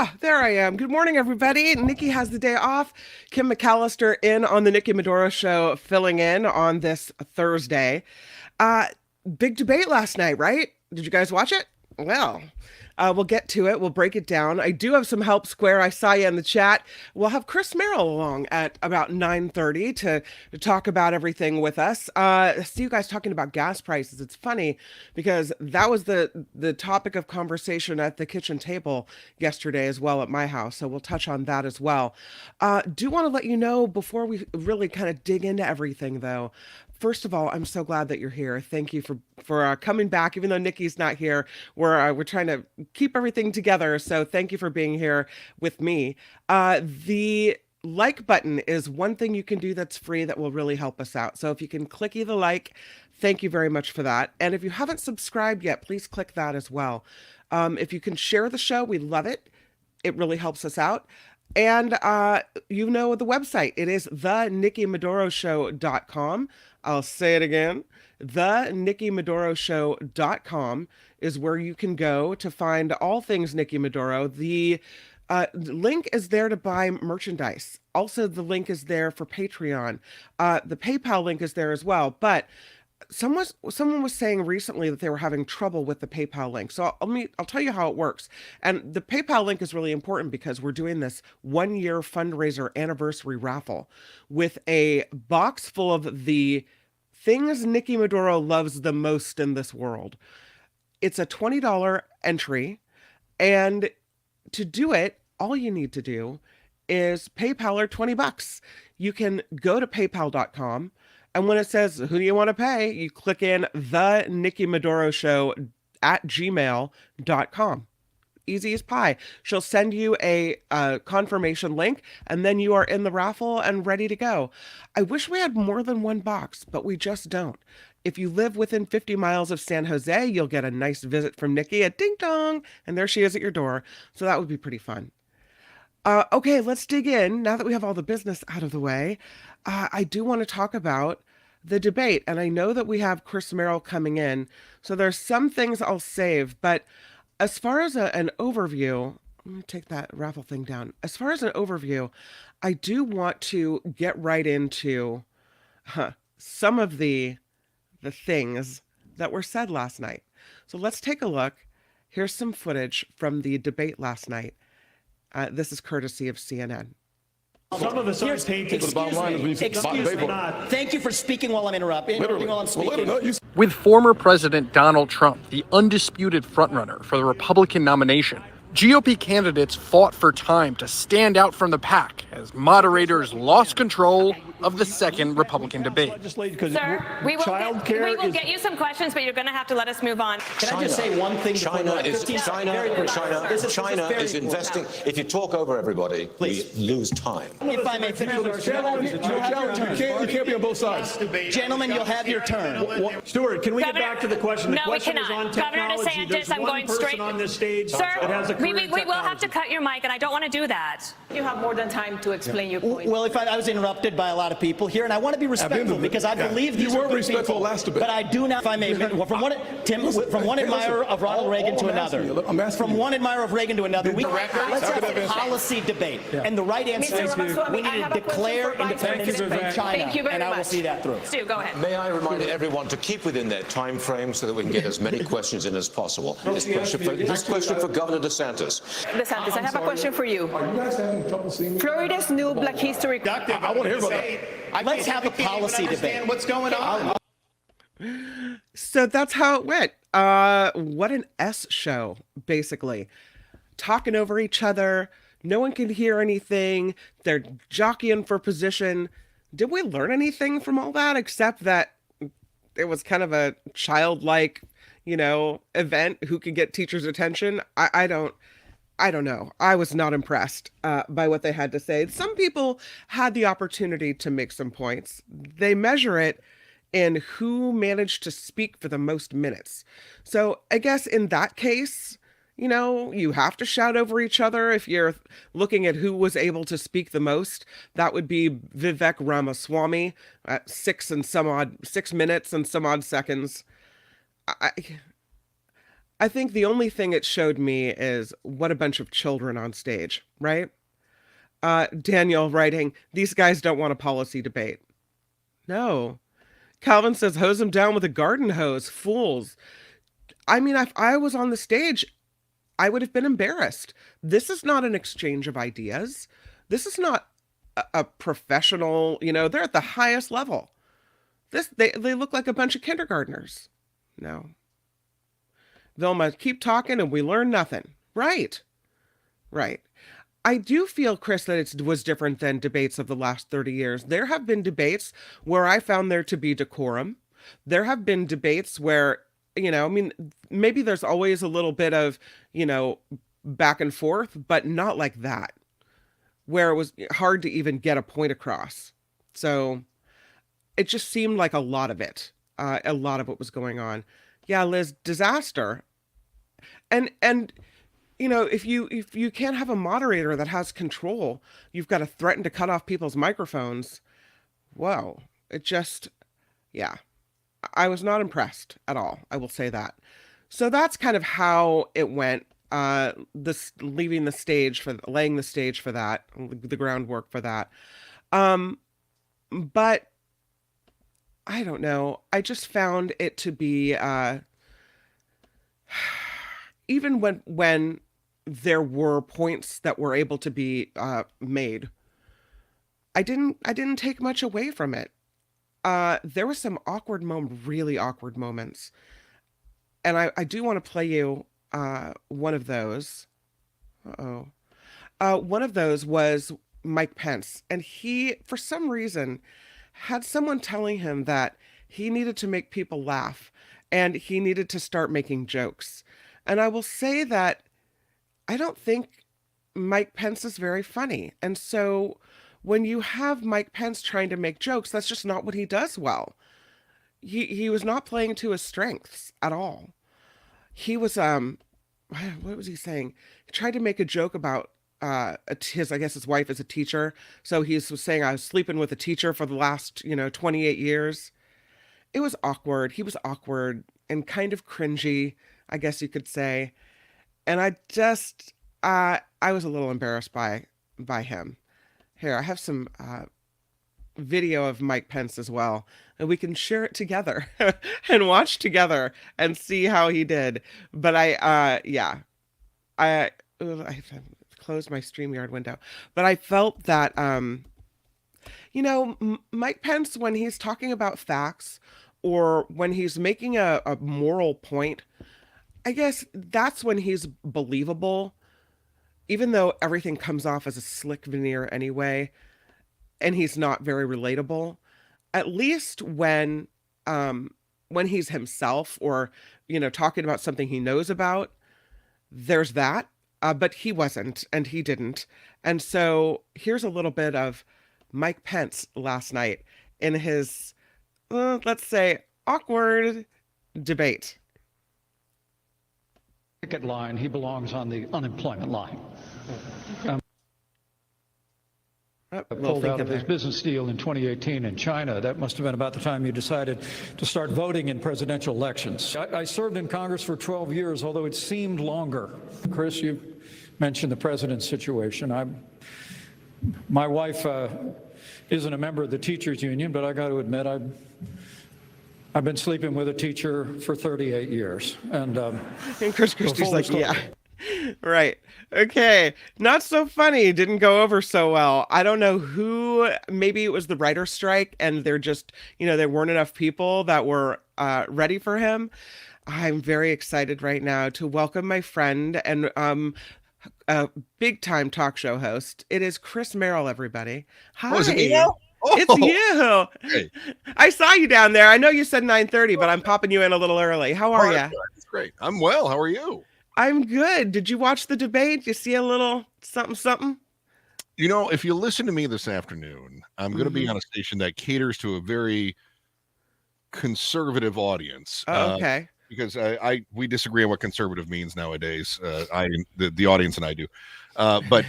Ah, there I am. Good morning, everybody. Nikki has the day off. Kim McAllister in on the Nikki Medoro show, filling in on this Thursday. Uh, Big debate last night, right? Did you guys watch it? Well, we'll get to it. We'll break it down. I do have some help, Square. I saw you in the chat. We'll have Chris Merrill along at about 9:30 to talk about everything with us. I see you guys talking about gas prices. It's funny because that was the topic of conversation at the kitchen table yesterday as well at my house. So we'll touch on that as well. Do want to let you know before we really kind of dig into everything, though. First of all, I'm so glad that you're here. Thank you for coming back, even though Nikki's not here. We're trying to keep everything together. So thank you for being here with me. The like button is one thing you can do that's free that will really help us out. So if you can click either like, thank you very much for that. And if you haven't subscribed yet, please click that as well. If you can share the show, we love it. It really helps us out. And you know the website. It is thenikkimedoroshow.com. I'll say it again. Thenikkimedoroshow.com is where you can go to find all things Nikki Medoro. The link is there to buy merchandise. Also, the link is there for Patreon. The PayPal link is there as well. But someone was saying recently that they were having trouble with the PayPal link. So I'll tell you how it works. And the PayPal link is really important because we're doing this 1-year fundraiser anniversary raffle with a box full of the things Nikki Medoro loves the most in this world. It's a $20 entry, and to do it, all you need to do is PayPal or $20. You can go to paypal.com. And when it says, who do you want to pay? You click in the Nikki Medoro show at gmail.com. Easy as pie. She'll send you a confirmation link, and then you are in the raffle and ready to go. I wish we had more than one box, but we just don't. If you live within 50 miles of San Jose, you'll get a nice visit from Nikki at Ding Dong, and there she is at your door. So that would be pretty fun. Okay, let's dig in. Now that we have all the business out of the way, I do want to talk about the debate. And I know that we have Chris Merrill coming in, so there's some things I'll save. But as far as an overview, let me take that raffle thing down. As far as an overview, I do want to get right into some of the things that were said last night. So let's take a look. Here's some footage from the debate last night. This is courtesy of CNN. Some of us aren't paid to the bottom line is we excuse me. Thank you for speaking while I'm interrupting. While I'm speaking. With former President Donald Trump, the undisputed frontrunner for the Republican nomination, GOP candidates fought for time to stand out from the pack as moderators lost control of the second Republican debate. Sir, we will get you some questions, but you're going to have to let us move on. Can I just say one thing? China is investing. If you talk over everybody, please lose time. If I may finish, you can't be on both sides. Gentlemen, you'll have your turn. Stuart, can we get back to the question? No, we cannot. Governor DeSantis, I'm going straight. On this stage Sir, we will have to cut your mic, and I don't want to do that. You have more than time to explain your point. Well, if I was interrupted by a lot of people here, and I want to be respectful because I believe these you are weren't good respectful people, last debate. but I do not. If I may, from one admirer of Ronald Reagan to another, from one admirer of Reagan to another, let's have a policy debate. And the right answer is we need to declare independence from China, and I will see that through. Stu, go ahead. May I remind everyone to keep within their time frame so that we can get as many questions in as possible. This question for Governor DeSantis. DeSantis, I have a question for you. Are you guys having trouble seeing me? Florida's new Black History. I want to hear about that. Let's have a policy debate. What's going on? So that's how it went. What an S show, basically. Talking over each other. No one can hear anything. They're jockeying for position. Did we learn anything from all that except that it was kind of a childlike, event who could get teachers' attention? I don't know. I was not impressed by what they had to say. Some people had the opportunity to make some points. They measure it in who managed to speak for the most minutes. So I guess in that case, you have to shout over each other. If you're looking at who was able to speak the most, that would be Vivek Ramaswamy at 6 minutes and some odd seconds. I think the only thing it showed me is what a bunch of children on stage, right? Daniel writing, these guys don't want a policy debate. No. Calvin says, hose them down with a garden hose. Fools. I mean, if I was on the stage, I would have been embarrassed. This is not an exchange of ideas. This is not a professional, they're at the highest level. They look like a bunch of kindergartners. No. Vilma, keep talking and we learn nothing. Right. Right. I do feel, Chris, that it was different than debates of the last 30 years. There have been debates where I found there to be decorum. There have been debates where, maybe there's always a little bit of, back and forth, but not like that, where it was hard to even get a point across. So it just seemed like a lot of what was going on. Yeah, Liz, disaster. And if you can't have a moderator that has control, you've got to threaten to cut off people's microphones. Whoa, yeah, I was not impressed at all. I will say that. So that's kind of how it went. Laying the stage for that, the groundwork for that. But I don't know. I just found it to be, even when there were points that were able to be made, I didn't take much away from it. There was some really awkward moments, and I do want to play you one of those. One of those was Mike Pence, and he, for some reason, had someone telling him that he needed to make people laugh and he needed to start making jokes. And I will say that I don't think Mike Pence is very funny. And so when you have Mike Pence trying to make jokes, that's just not what he does well. He was not playing to his strengths at all. He was, what was he saying? He tried to make a joke about his wife is a teacher. So he was saying, I was sleeping with a teacher for the last, 28 years. It was awkward. He was awkward and kind of cringy, I guess you could say. And I was a little embarrassed by him. Here, I have some video of Mike Pence as well, and we can share it together and watch together and see how he did. But I closed my StreamYard window, but I felt that, Mike Pence, when he's talking about facts or when he's making a moral point, I guess that's when he's believable, even though everything comes off as a slick veneer anyway, and he's not very relatable. At least when he's himself or, talking about something he knows about, there's that. But he wasn't, and he didn't. And so here's a little bit of Mike Pence last night in his, let's say, awkward debate. Picket line, he belongs on the unemployment line. Pulled out of his business deal in 2018 in China. That must have been about the time you decided to start voting in presidential elections. I served in Congress for 12 years, although it seemed longer. Chris, you mentioned the president's situation. My wife isn't a member of the teachers union, but I got to admit, I've been sleeping with a teacher for 38 years. And Chris Christie's like, yeah. Right. Okay. Not so funny. Didn't go over so well. I don't know who, maybe it was the writer's strike and they're just, there weren't enough people that were ready for him. I'm very excited right now to welcome my friend and a big time talk show host. It is Chris Merrill, everybody. Hi. Oh, is it me now? Oh, it's you. Hey. I saw you down there. I know you said 9:30, but I'm popping you in a little early. How are you? That's great. I'm well. How are you? I'm good. Did you watch the debate? You see a little something? If you listen to me this afternoon, I'm going to be on a station that caters to a very conservative audience. Oh, okay. Because we disagree on what conservative means nowadays. The audience and I do. But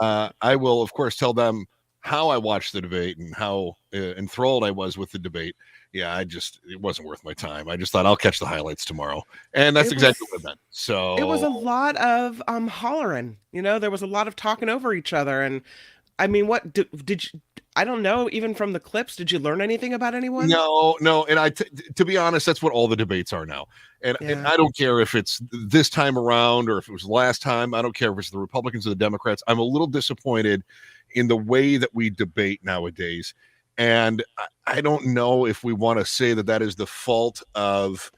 I will, of course, tell them how I watched the debate and how enthralled I was with the debate, yeah, it wasn't worth my time. I just thought I'll catch the highlights tomorrow, and that's exactly what I meant. So it was a lot of hollering. There was a lot of talking over each other, and I mean, what did you? I don't know. Even from the clips, did you learn anything about anyone? No. And to be honest, that's what all the debates are now. And I don't care if it's this time around or if it was last time. I don't care if it's the Republicans or the Democrats. I'm a little disappointed in the way that we debate nowadays. And I don't know if we want to say that is the fault of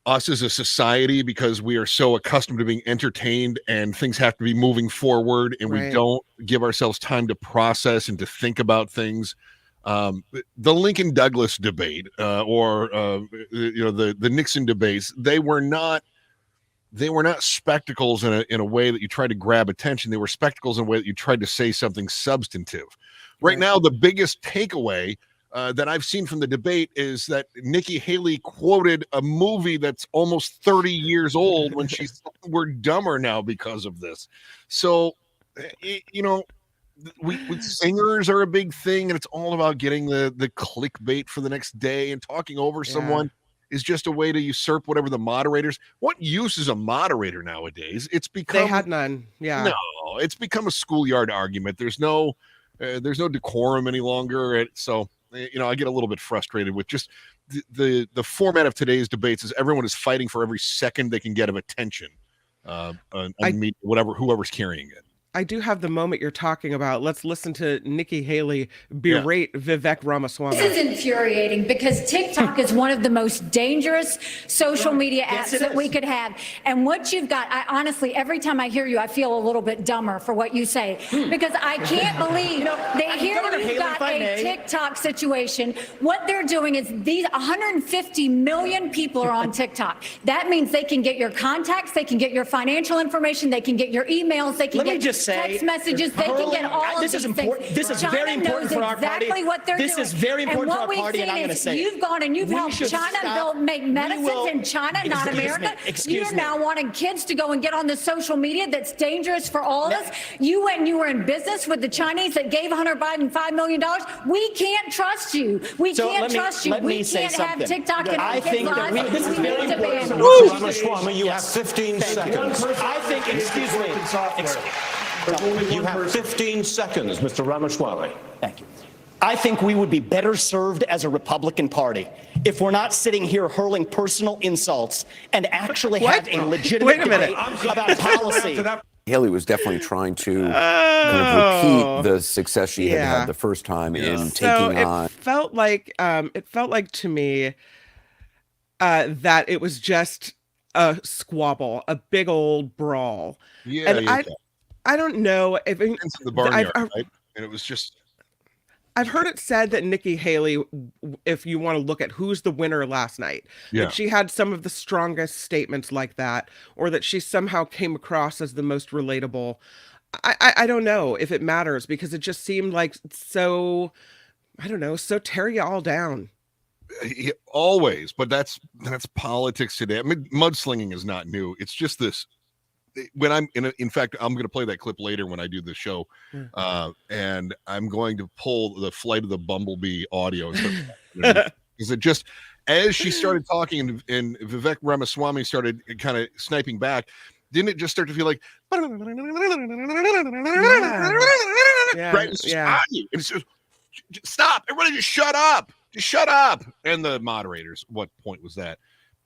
us as a society, because we are so accustomed to being entertained and things have to be moving forward, and we don't give ourselves time to process and to think about things. The Lincoln Douglas debate or the Nixon debates, they were not spectacles in a way that you tried to grab attention. They were spectacles in a way that you tried to say something substantive. Right now, the biggest takeaway that I've seen from the debate is that Nikki Haley quoted a movie that's almost 30 years old when she said we're dumber now because of this. So, singers are a big thing, and it's all about getting the clickbait for the next day, and talking over someone is just a way to usurp whatever the moderators. What use is a moderator nowadays? They had none. Yeah. No, it's become a schoolyard argument. There's no decorum any longer. So, I get a little bit frustrated with just the format of today's debates is everyone is fighting for every second they can get of attention on whoever's carrying it. I do have the moment you're talking about. Let's listen to Nikki Haley berate Vivek Ramaswamy. This is infuriating because TikTok is one of the most dangerous social media apps that we could have. And what you've got, I honestly, every time I hear you, I feel a little bit dumber for what you say, because I can't believe that here you've got a TikTok situation. What they're doing is these 150 million people are on TikTok. That means they can get your contacts, they can get your financial information, they can get your emails, they can get text messages, they can get all of these things. This is very important for our party. Exactly what they're doing. This is very important for our party, and I'm going to say you've gone and you've helped China make medicines in China, not America. You're now wanting kids to go and get on the social media that's dangerous for all of us. You went and you were in business with the Chinese that gave Hunter Biden $5 million. We can't trust you. We can't trust you. We can't have TikTok in our kids' lives. This is very important. Mr. Ramaswamy, you have 15 seconds. I think, excuse me. You have 15 seconds, Mr. Ramaswamy. Thank you. I think we would be better served as a Republican Party if we're not sitting here hurling personal insults and actually have a legitimate debate about policy. Haley was definitely trying to kind of repeat the success she had the first time in taking on. It felt like to me that it was just a squabble, a big old brawl. Yeah, and I don't know if into the barnyard, right? And it was just. I've heard it said that Nikki Haley, if you want to look at who's the winner last night, that she had some of the strongest statements like that, or that she somehow came across as the most relatable. I don't know if it matters, because it just seemed like so tear you all down. Always, but that's politics today. I mean, mudslinging is not new. It's just this. When I'm in fact, I'm going to play that clip later when I do the show, and I'm going to pull the Flight of the Bumblebee audio. Is it just as she started talking and Vivek Ramaswamy started kind of sniping back? Didn't it just start to feel like right? It's just, stop! Everybody, just shut up! Just shut up! And the moderators. What point was that?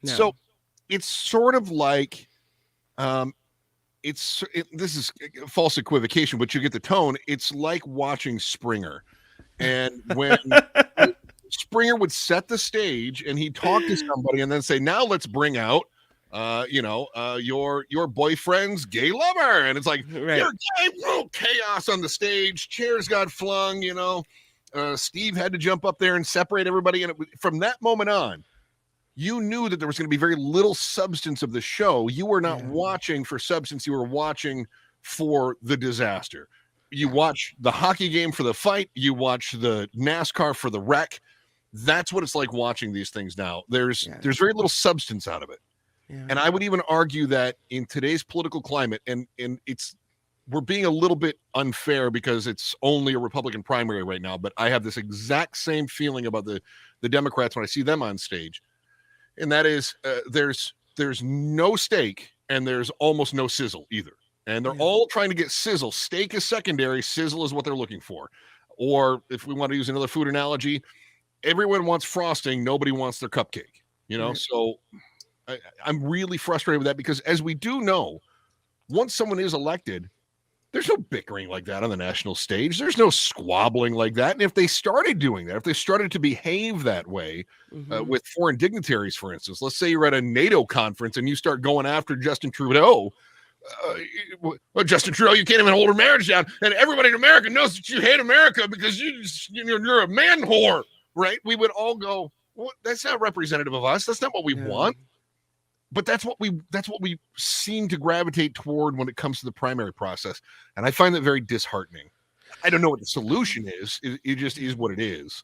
No. So it's sort of like. This is false equivocation, but you get the tone. It's like watching Springer, and when Springer would set the stage and he'd talk to somebody and then say, "Now let's bring out, your boyfriend's gay lover," and it's like you're gay, chaos on the stage, chairs got flung, Steve had to jump up there and separate everybody, and from that moment on. You knew that there was going to be very little substance of the show. You were not watching for substance. You were watching for the disaster. You watch the hockey game for the fight. You watch the NASCAR for the wreck. That's what it's like watching these things now. There's very little substance out of it. Yeah. And I would even argue that in today's political climate, and it's we're being a little bit unfair because it's only a Republican primary right now, but I have this exact same feeling about the Democrats when I see them on stage. And that is there's no steak and there's almost no sizzle either. And they're all trying to get sizzle. Steak is secondary, sizzle is what they're looking for. Or if we want to use another food analogy, everyone wants frosting, nobody wants their cupcake. So I'm really frustrated with that because as we do know, once someone is elected, there's no bickering like that on the national stage. There's no squabbling like that. And if they started doing that, if they started to behave that way with foreign dignitaries, for instance, let's say you're at a NATO conference and you start going after Justin Trudeau. Well, Justin Trudeau, you can't even hold her marriage down. And everybody in America knows that you hate America because you're a man whore, right? We would all go, well, that's not representative of us. That's not what we want. But that's what we seem to gravitate toward when it comes to the primary process. And I find that very disheartening. I don't know what the solution is. It just is what it is.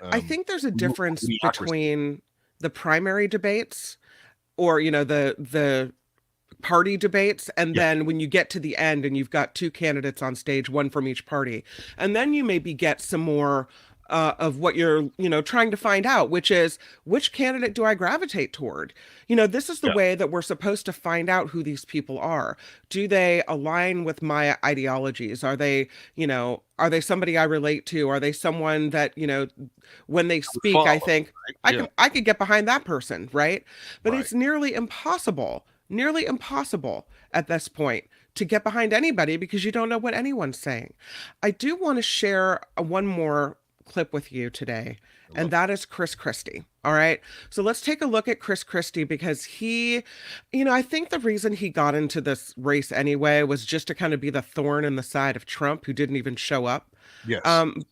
I think there's a difference between the primary debates or, the party debates. And then when you get to the end and you've got two candidates on stage, one from each party, and then you maybe get some more of what you're, trying to find out, which is which candidate do I gravitate toward? This is the way that we're supposed to find out who these people are. Do they align with my ideologies? Are they somebody I relate to? Are they someone that, when they speak, I think I could get behind that person, right? But it's nearly impossible at this point to get behind anybody because you don't know what anyone's saying. I do want to share one more clip with you today, and that is Chris Christie. All right, so let's take a look at Chris Christie because he, I think the reason he got into this race anyway was just to kind of be the thorn in the side of Trump, who didn't even show up. Yes.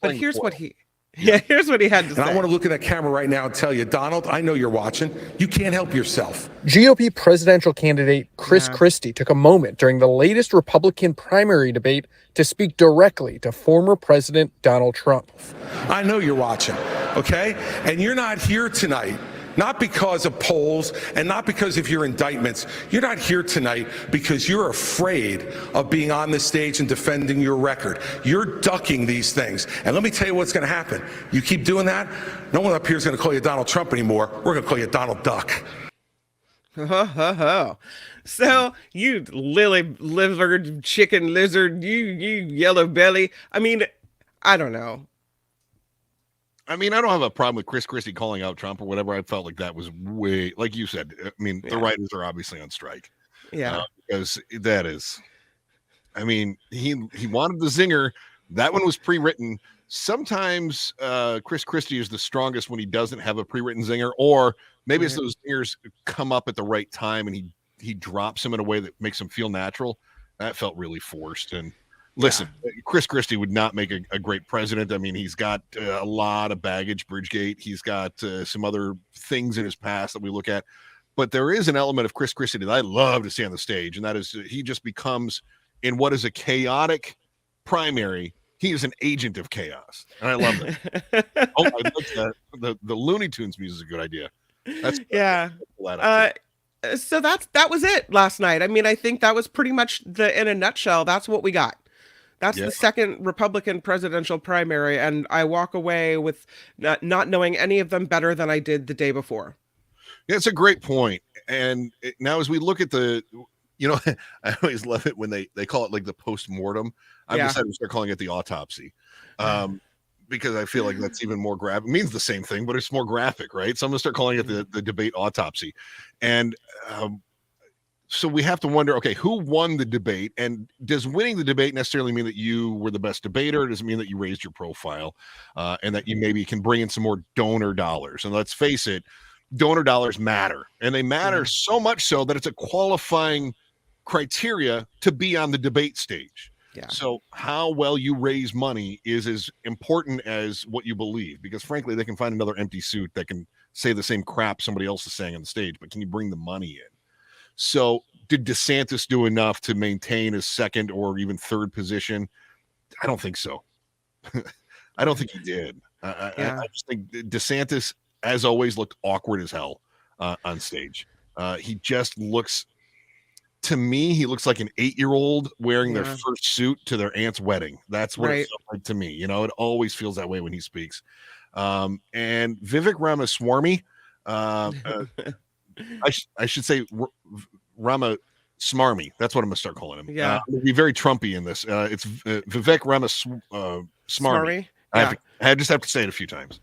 But here's what he here's what he had to say. I want to look at that camera right now and tell you, Donald, I know you're watching. You can't help yourself. GOP presidential candidate Chris Christie took a moment during the latest Republican primary debate to speak directly to former President Donald Trump. I know you're watching, okay? And you're not here tonight, not because of polls and not because of your indictments. You're not here tonight because you're afraid of being on the stage and defending your record. You're ducking these things. And let me tell you what's going to happen. You keep doing that, no one up here is going to call you Donald Trump anymore. We're going to call you Donald Duck. So you lizard, chicken lizard, you yellow belly. I mean, I don't know. I mean, I don't have a problem with Chris Christie calling out Trump or whatever. I felt like that was way, like you said, I mean, the writers are obviously on strike. Yeah. Because that is, I mean, he wanted the zinger. That one was pre-written. Sometimes Chris Christie is the strongest when he doesn't have a pre-written zinger, or maybe it's those zingers come up at the right time and he drops him in a way that makes him feel natural. That felt really forced. And listen, Chris Christie would not make a great president. I mean, he's got a lot of baggage, Bridgegate. He's got some other things in his past that we look at. But there is an element of Chris Christie that I love to see on the stage, and that is he just becomes, in what is a chaotic primary, he is an agent of chaos. And I love it. I like the Looney Tunes music is a good idea. That's so that was it last night. I mean, I think that was pretty much in a nutshell, that's what we got. That's the second Republican presidential primary, and I walk away with not knowing any of them better than I did the day before. Yeah, it's a great point. And now as we look at I always love it when they call it like the post-mortem. I've decided to start calling it the autopsy. Because I feel like that's even more graphic. It means the same thing, but it's more graphic, right? So I'm going to start calling it the debate autopsy. And so we have to wonder, okay, who won the debate? And does winning the debate necessarily mean that you were the best debater? Or does it mean that you raised your profile and that you maybe can bring in some more donor dollars? And let's face it, donor dollars matter. And they matter so much so that it's a qualifying criteria to be on the debate stage. Yeah. So how well you raise money is as important as what you believe, because frankly, they can find another empty suit that can say the same crap somebody else is saying on the stage, but can you bring the money in? So did DeSantis do enough to maintain his second or even third position? I don't think so. I don't think he did. I just think DeSantis, as always, looked awkward as hell on stage. He just looks to me, he looks like an 8-year-old wearing their first suit to their aunt's wedding. That's what it felt like to me. You know, it always feels that way when he speaks. And Vivek Ramaswamy, I should say Rama Smarmy. That's what I'm gonna start calling him. Yeah, I'm gonna be very Trumpy in this. It's Vivek Ramaswamy. Yeah. I just have to say it a few times.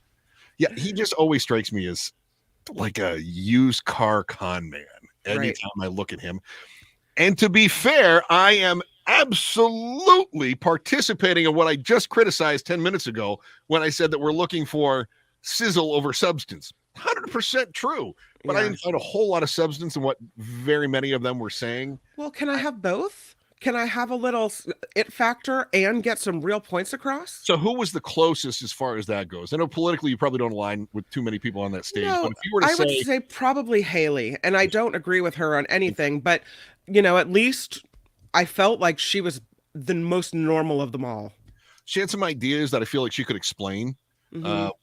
Yeah, he just always strikes me as like a used car con man anytime I look at him. And to be fair, I am absolutely participating in what I just criticized 10 minutes ago when I said that we're looking for sizzle over substance. 100% true. But I didn't find a whole lot of substance in what very many of them were saying. Well, can I have both? Can I have a little it factor and get some real points across? So who was the closest as far as that goes? I know politically you probably don't align with too many people on that stage. No, but if you were to I would say probably Haley. And I don't agree with her on anything. But, you know, at least I felt like she was the most normal of them all. She had some ideas that I feel like she could explain.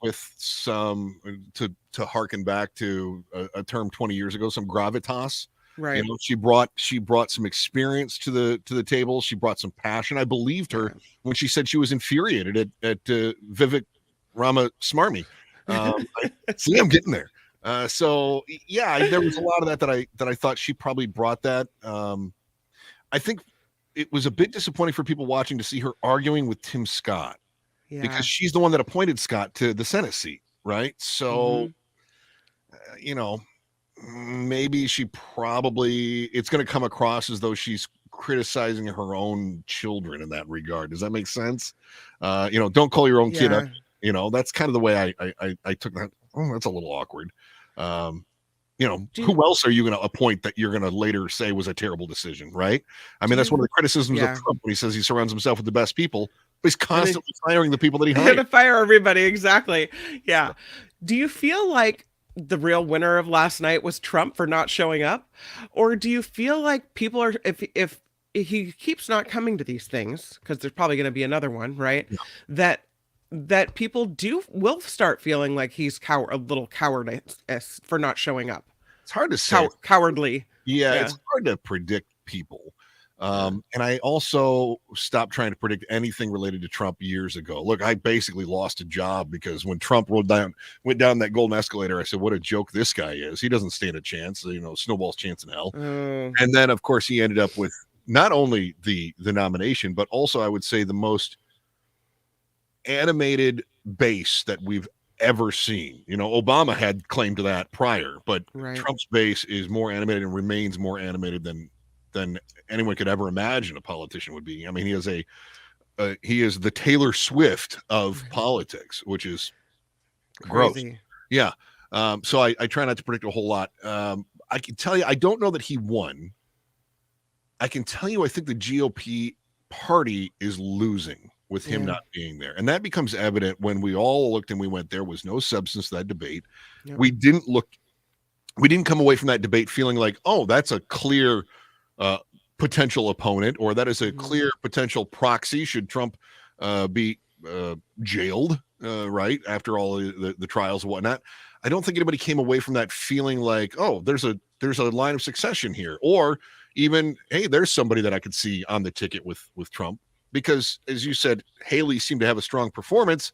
With some to harken back to a term 20 years ago, some gravitas. Right. You know, she brought some experience to the table. She brought some passion. I believed her when she said she was infuriated at Vivek Ramaswamy. See, I'm getting there. So yeah, there was a lot of that I thought she probably brought that. I think it was a bit disappointing for people watching to see her arguing with Tim Scott. Yeah. Because she's the one that appointed Scott to the Senate seat, right? So, you know, maybe it's going to come across as though she's criticizing her own children in that regard. Does that make sense? You know, don't call your own kid up. You know, that's kind of the way I took that. Oh, that's a little awkward. You know, who else are you going to appoint that you're going to later say was a terrible decision, right? I mean, that's one of the criticisms of Trump when he says he surrounds himself with the best people. But he's constantly firing the people that he hired. To fire everybody, exactly. Yeah. Do you feel like the real winner of last night was Trump for not showing up? Or do you feel like people are, if he keeps not coming to these things, because there's probably going to be another one, right? Yeah. That people will start feeling like he's a little cowardice for not showing up. It's hard to say. Cowardly. Yeah, it's hard to predict people. And I also stopped trying to predict anything related to Trump years ago. Look, I basically lost a job because when Trump went down that golden escalator, I said, what a joke this guy is. He doesn't stand a chance, you know, snowball's chance in hell. And then, of course, he ended up with not only the nomination, but also I would say the most animated base that we've ever seen. You know, Obama had claim to that prior, but Trump's base is more animated and remains more animated than anyone could ever imagine a politician would be. I mean, he is the Taylor Swift of politics, which is gross. Yeah. So I try not to predict a whole lot. I can tell you, I don't know that he won. I can tell you, I think the GOP party is losing with him not being there. And that becomes evident when we all looked and we went, there was no substance to that debate. Yep. We didn't come away from that debate feeling like, oh, that's a clear potential opponent, or that is a clear potential proxy should Trump be jailed, right, after all the trials and whatnot. I don't think anybody came away from that feeling like, oh, there's a line of succession here, or even, hey, there's somebody that I could see on the ticket with Trump. Because, as you said, Haley seemed to have a strong performance.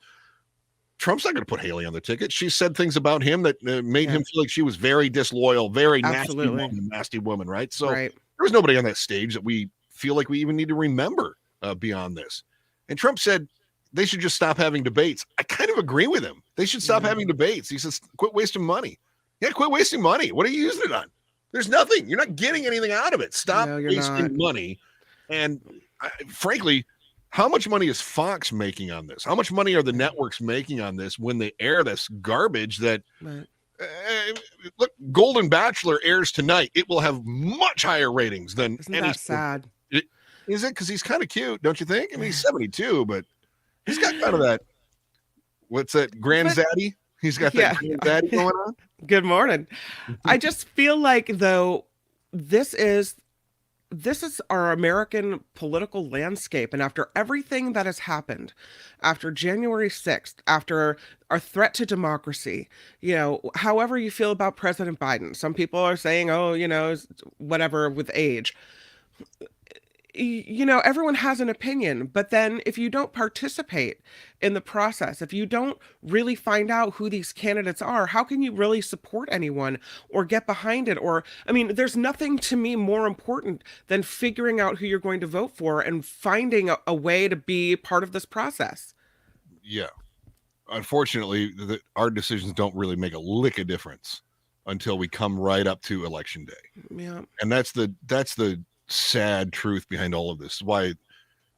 Trump's not going to put Haley on the ticket. She said things about him that made him feel like she was very disloyal, very nasty woman, right? So there was nobody on that stage that we feel like we even need to remember beyond this. And Trump said they should just stop having debates. I kind of agree with him. They should stop having debates. He says, quit wasting money. Yeah, quit wasting money. What are you using it on? There's nothing. You're not getting anything out of it. Stop wasting money. And frankly, how much money is Fox making on this? How much money are the networks making on this when they air this garbage that look, Golden Bachelor airs tonight. It will have much higher ratings than Isn't that sad? Is it? Because he's kind of cute, don't you think? I mean, he's 72, but he's got kind of that, what's that, grandzaddy? He's got that grandzaddy going on. Good morning. I just feel like, though, this is this is our American political landscape. And after everything that has happened, after January 6th, after our threat to democracy, however you feel about President Biden, some people are saying, oh, whatever with age. Everyone has an opinion, but then if you don't participate in the process, if you don't really find out who these candidates are, how can you really support anyone or get behind it? There's nothing to me more important than figuring out who you're going to vote for and finding a way to be part of this process. Yeah. Unfortunately, our decisions don't really make a lick of difference until we come right up to election day. Yeah. And that's the sad truth behind all of this. Why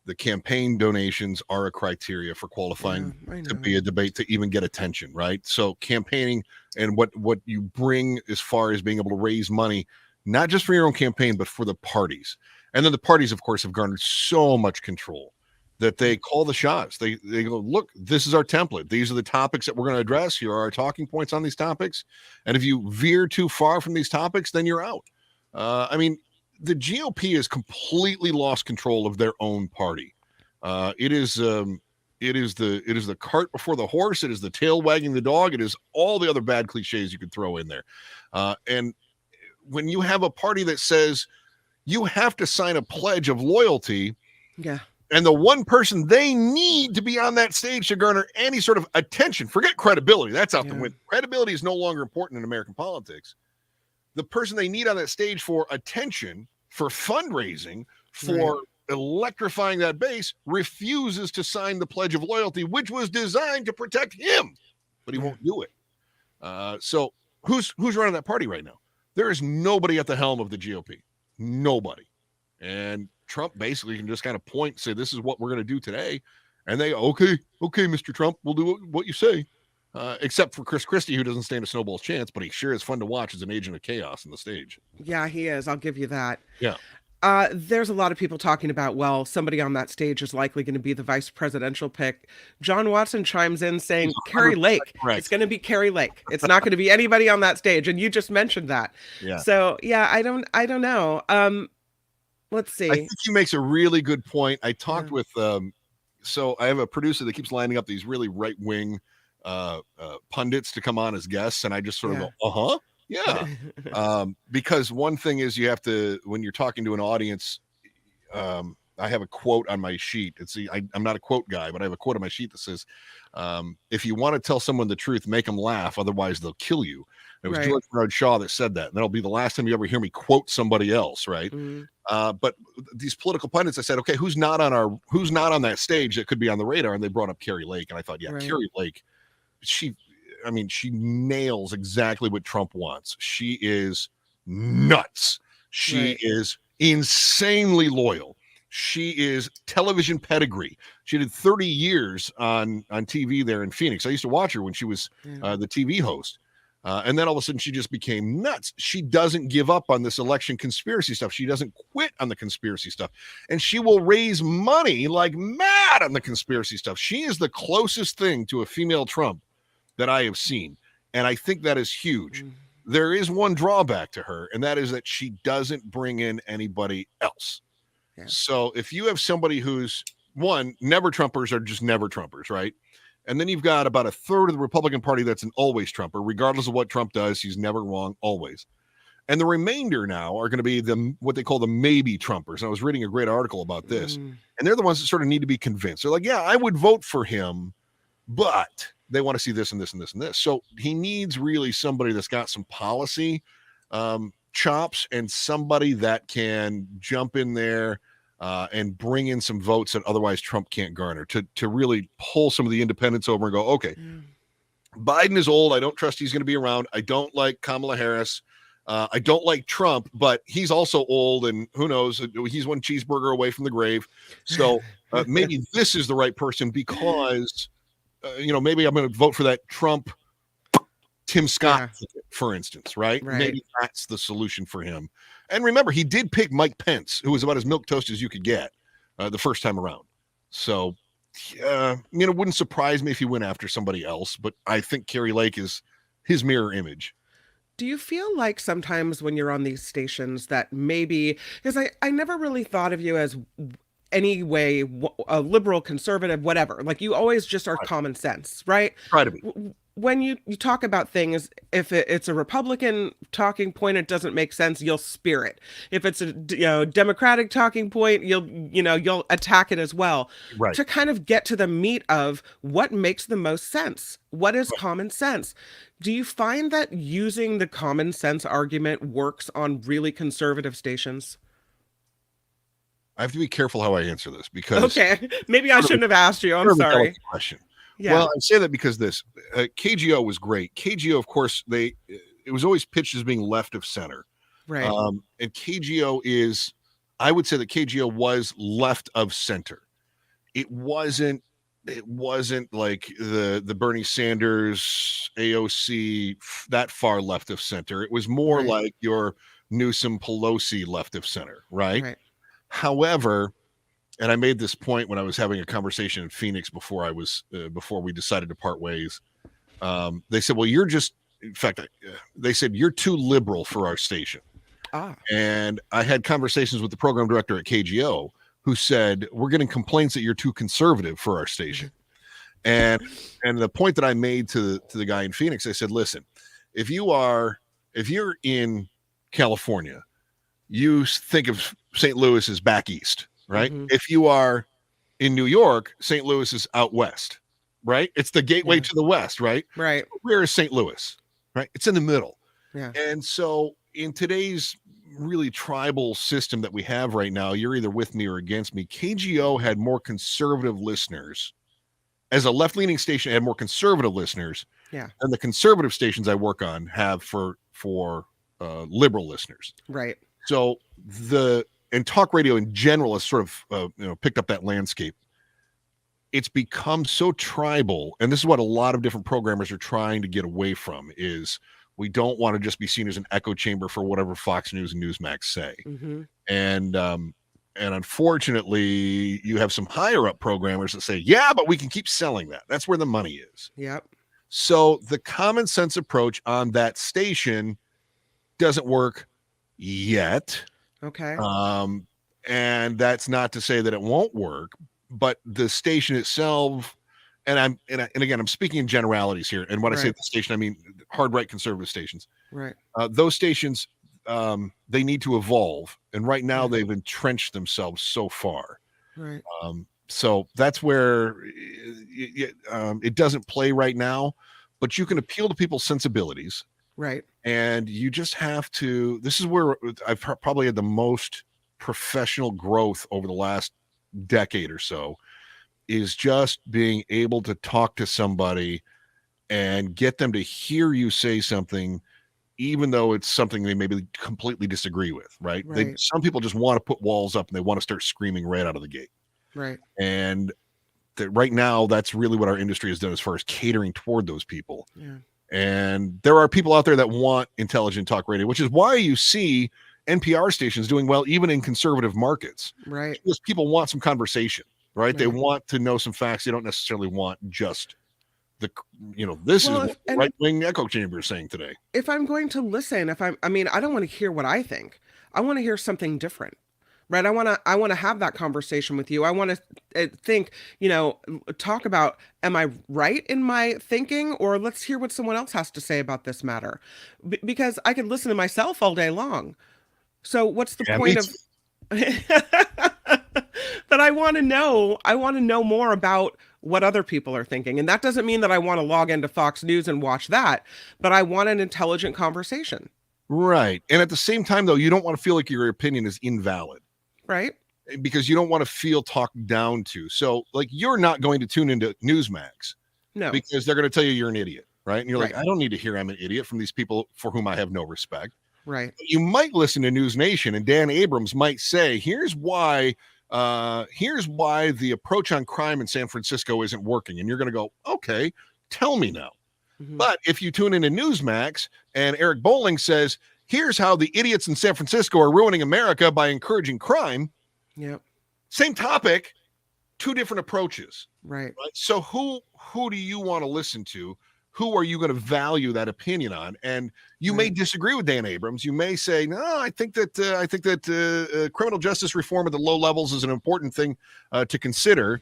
the campaign donations are a criteria for qualifying to be a debate, to even get attention, right? So campaigning and what you bring as far as being able to raise money, not just for your own campaign, but for the parties. And then the parties, of course, have garnered so much control that they call the shots. They go, look, this is our template. These are the topics that we're going to address. Here are our talking points on these topics. And if you veer too far from these topics, then you're out. The GOP has completely lost control of their own party. It is the cart before the horse. It is the tail wagging the dog. It is all the other bad cliches you could throw in there. And when you have a party that says you have to sign a pledge of loyalty, and the one person they need to be on that stage to garner any sort of attention, forget credibility. That's out the window. Credibility is no longer important in American politics. The person they need on that stage for attention, for fundraising, for electrifying that base, refuses to sign the Pledge of Loyalty, which was designed to protect him, but he won't do it. So who's running that party right now? There is nobody at the helm of the GOP. Nobody. And Trump basically can just kind of point and say, this is what we're going to do today. And they, okay, Mr. Trump, we'll do what you say. Except for Chris Christie, who doesn't stand a snowball's chance, but he sure is fun to watch as an agent of chaos on the stage. Yeah, he is. I'll give you that. Yeah. There's a lot of people talking about, well, somebody on that stage is likely going to be the vice presidential pick. John Watson chimes in saying Carrie Lake. Correct. It's going to be Carrie Lake. It's not going to be anybody on that stage. And you just mentioned that. Yeah. So, yeah, I don't know. Let's see. I think he makes a really good point. I talked with, so I have a producer that keeps lining up these really right-wing pundits to come on as guests, and I just sort of go, because one thing is you have to, when you're talking to an audience, I have a quote on my sheet. I'm not a quote guy, but I have a quote on my sheet that says, if you want to tell someone the truth, make them laugh, otherwise they'll kill you. It was George Bernard Shaw that said that, and that'll be the last time you ever hear me quote somebody else, right? But these political pundits, I said, okay, who's not on that stage that could be on the radar? And they brought up Carrie Lake, and I thought, Carrie Lake, she nails exactly what Trump wants. She is nuts. She is insanely loyal. She is television pedigree. She did 30 years on TV there in Phoenix. I used to watch her when she was the TV host. And then all of a sudden she just became nuts. She doesn't give up on this election conspiracy stuff. She doesn't quit on the conspiracy stuff. And she will raise money like mad on the conspiracy stuff. She is the closest thing to a female Trump that I have seen. And I think that is huge. There is one drawback to her, and that is that she doesn't bring in anybody else. So if you have somebody who's, one, never Trumpers are just never Trumpers, right? And then you've got about a third of the Republican Party that's an always Trumper. Regardless of what Trump does, he's never wrong, always. And the remainder now are going to be what they call the maybe Trumpers. And I was reading a great article about this. And they're the ones that sort of need to be convinced. They're like, yeah, I would vote for him, but they want to see this and this and this and this. So he needs really somebody that's got some policy chops and somebody that can jump in there and bring in some votes that otherwise Trump can't garner, to really pull some of the independents over and go, okay, Biden is old. I don't trust he's going to be around. I don't like Kamala Harris. I don't like Trump, but he's also old, and who knows? He's one cheeseburger away from the grave. So maybe this is the right person because, maybe I'm going to vote for that Trump Tim Scott ticket, for instance, right? Maybe that's the solution for him. And remember, he did pick Mike Pence, who was about as milquetoast as you could get the first time around. So, it wouldn't surprise me if he went after somebody else, but I think Carrie Lake is his mirror image. Do you feel like sometimes when you're on these stations that maybe, because I never really thought of you as any way a liberal, conservative, whatever. Like you always just are common sense, right? Try to be. When you talk about things, if it's a Republican talking point, it doesn't make sense, you'll spear it. If it's a Democratic talking point, you'll attack it as well. Right. To kind of get to the meat of what makes the most sense. What is common sense? Do you find that using the common sense argument works on really conservative stations? I have to be careful how I answer this because okay, maybe I shouldn't have asked you. I'm sorry. Question. Yeah. Well, I say that because KGO was great. KGO, of course, it was always pitched as being left of center. Right. And KGO is, I would say that KGO was left of center. It wasn't like the Bernie Sanders, AOC, that far left of center. It was more like your Newsom, Pelosi left of center, right? However, and I made this point when I was having a conversation in Phoenix before we decided to part ways. They said, well, in fact, they said, you're too liberal for our station. And I had conversations with the program director at KGO who said, we're getting complaints that you're too conservative for our station. And the point that I made to the guy in Phoenix, I said, listen, if you're in California, you think of St. Louis as back east. Right. Mm-hmm. If you are in New York, St. Louis is out west, right? It's the gateway to the west, right? Right. Where is St. Louis? Right. It's in the middle. Yeah. And so in today's really tribal system that we have right now, you're either with me or against me. KGO had more conservative listeners. As a left-leaning station, it had more conservative listeners. Yeah. And the conservative stations I work on have for liberal listeners. Right. So and talk radio in general has sort of picked up that landscape. It's become so tribal, and this is what a lot of different programmers are trying to get away from, is we don't want to just be seen as an echo chamber for whatever Fox News and Newsmax say. Mm-hmm. And unfortunately, you have some higher up programmers that say, yeah, but we can keep selling that. That's where the money is. Yep. So the common sense approach on that station doesn't work yet. Okay. And that's not to say that it won't work, but the station itself, and again, I'm speaking in generalities here. And when I say the station, I mean hard right conservative stations. Right. Those stations, they need to evolve, and right now they've entrenched themselves so far. Right. So that's where it doesn't play right now, but you can appeal to people's sensibilities. Right. And you just have to, this is where I've probably had the most professional growth over the last decade or so, is just being able to talk to somebody and get them to hear you say something, even though it's something they maybe completely disagree with, right? Some people just want to put walls up and they want to start screaming right out of the gate. Right. And right now, that's really what our industry has done as far as catering toward those people. Yeah. And there are people out there that want intelligent talk radio, which is why you see NPR stations doing well, even in conservative markets. Right. Because people want some conversation, right? They want to know some facts. They don't necessarily want just this is what the right-wing echo chamber is saying today. If I'm going to listen, I don't want to hear what I think. I want to hear something different. Right. I want to have that conversation with you. I want to think, talk about, am I right in my thinking, or let's hear what someone else has to say about this matter, because I could listen to myself all day long. So what's the point of that? I want to know more about what other people are thinking. And that doesn't mean that I want to log into Fox News and watch that, but I want an intelligent conversation. Right. And at the same time, though, you don't want to feel like your opinion is invalid. Right. Because you don't want to feel talked down to. So, like, you're not going to tune into Newsmax. No. Because they're going to tell you you're an idiot, right? And you're like, I don't need to hear I'm an idiot from these people for whom I have no respect. Right. But you might listen to News Nation, and Dan Abrams might say, here's why the approach on crime in San Francisco isn't working. And you're going to go, okay, tell me now. Mm-hmm. But if you tune into Newsmax and Eric Bolling says, here's how the idiots in San Francisco are ruining America by encouraging crime. Yep. Same topic, two different approaches. Right. So who do you want to listen to? who are you going to value that opinion on? And you may disagree with Dan Abrams. You may say, no, I think that criminal justice reform at the low levels is an important thing to consider.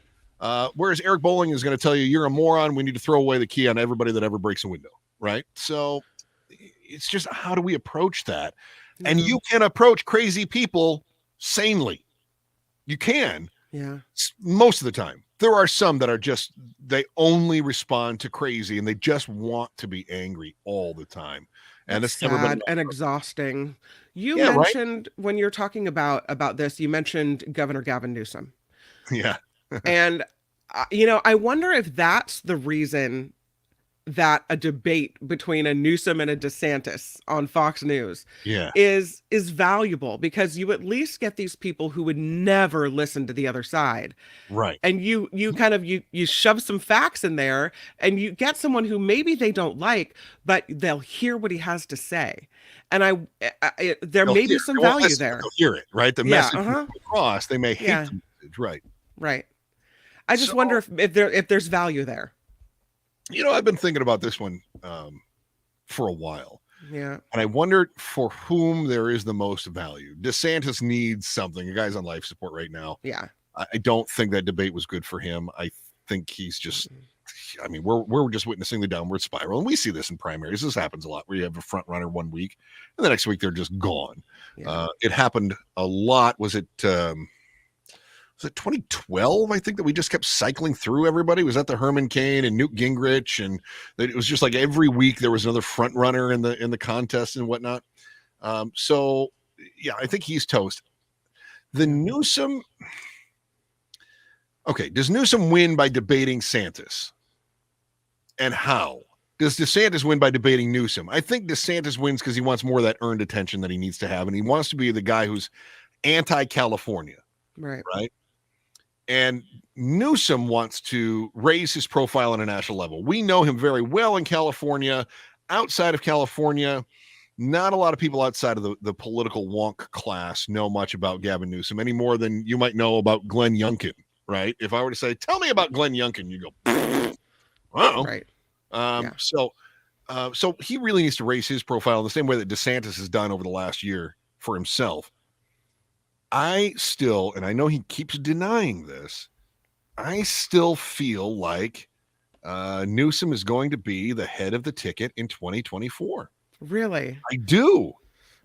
Whereas Eric Bolling is going to tell you, you're a moron. We need to throw away the key on everybody that ever breaks a window. Right. So it's just, how do we approach that? And you can approach crazy people sanely. You can. Yeah. Most of the time. There are some that are just, they only respond to crazy and they just want to be angry all the time. And it's sad and exhausting. You mentioned when you're talking about this, you mentioned Governor Gavin Newsom. Yeah. And, I wonder if that's the reason that a debate between a Newsom and a DeSantis on Fox News is valuable, because you at least get these people who would never listen to the other side. Right. And you kind of, you shove some facts in there and you get someone who maybe they don't like, but they'll hear what he has to say. And there may be some value there. They'll hear it, right? The message across, they may hate the message, right? Right. I just wonder if there's value there. I've been thinking about this one for a while. Yeah. And I wondered for whom there is the most value. DeSantis needs something. The guy's on life support right now. Yeah. I don't think that debate was good for him. I think he's just, we're just witnessing the downward spiral. And we see this in primaries. This happens a lot where you have a front runner one week and the next week they're just gone. Yeah. It happened a lot. Was it 2012? I think that we just kept cycling through everybody. Was that the Herman Cain and Newt Gingrich, and it was just like every week there was another front runner in the contest and whatnot. So yeah, I think he's toast. The Newsom. Okay, does Newsom win by debating Santis? And how? Does DeSantis win by debating Newsom? I think DeSantis wins because he wants more of that earned attention that he needs to have, and he wants to be the guy who's anti-California. Right. Right. And Newsom wants to raise his profile on a national level. We know him very well in California. Outside of California, not a lot of people outside of the political wonk class know much about Gavin Newsom any more than you might know about Glenn Youngkin, right? If I were to say, tell me about Glenn Youngkin, you go, wow. Right. So he really needs to raise his profile in the same way that DeSantis has done over the last year for himself. I still, and I know he keeps denying this, I still feel like Newsom is going to be the head of the ticket in 2024. Really? I do.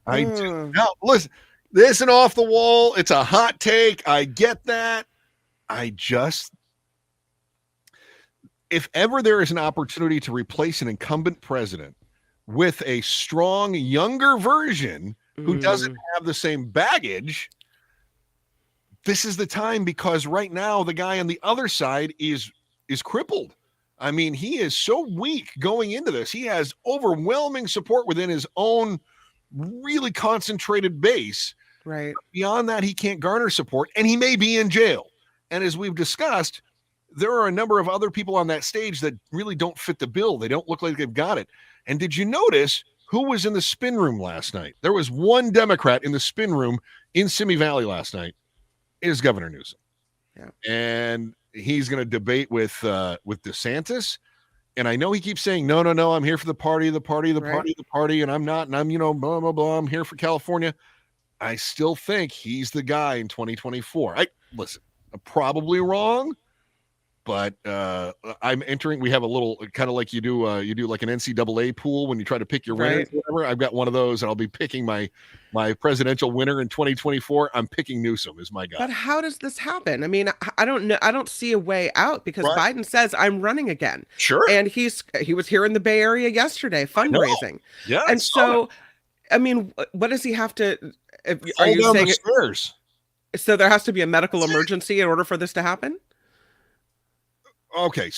I do. Now, listen, this isn't off the wall. It's a hot take. I get that. If ever there is an opportunity to replace an incumbent president with a strong, younger version who doesn't have the same baggage, this is the time, because right now the guy on the other side is crippled. I mean, he is so weak going into this. He has overwhelming support within his own really concentrated base. Right. Beyond that, he can't garner support, and he may be in jail. And as we've discussed, there are a number of other people on that stage that really don't fit the bill. They don't look like they've got it. And did you notice who was in the spin room last night? There was one Democrat in the spin room in Simi Valley last night. Is Governor Newsom. Yeah. And he's going to debate with DeSantis. And I know he keeps saying, no, I'm here for the party, and I'm not, and I'm, blah, blah, blah. I'm here for California. I still think he's the guy in 2024. Listen, I'm probably wrong, but I'm entering. We have a little kind of like you do like an NCAA pool when you try to pick your winner. Whatever. I've got one of those, and I'll be picking my presidential winner in 2024. I'm picking Newsom as my guy. But how does this happen? I mean, I don't know. I don't see a way out, because Biden says I'm running again. Sure. And he was here in the Bay Area yesterday fundraising. Yeah. And so, I mean, what does he have to? Are you saying the stairs? So there has to be a medical emergency in order for this to happen? Okay.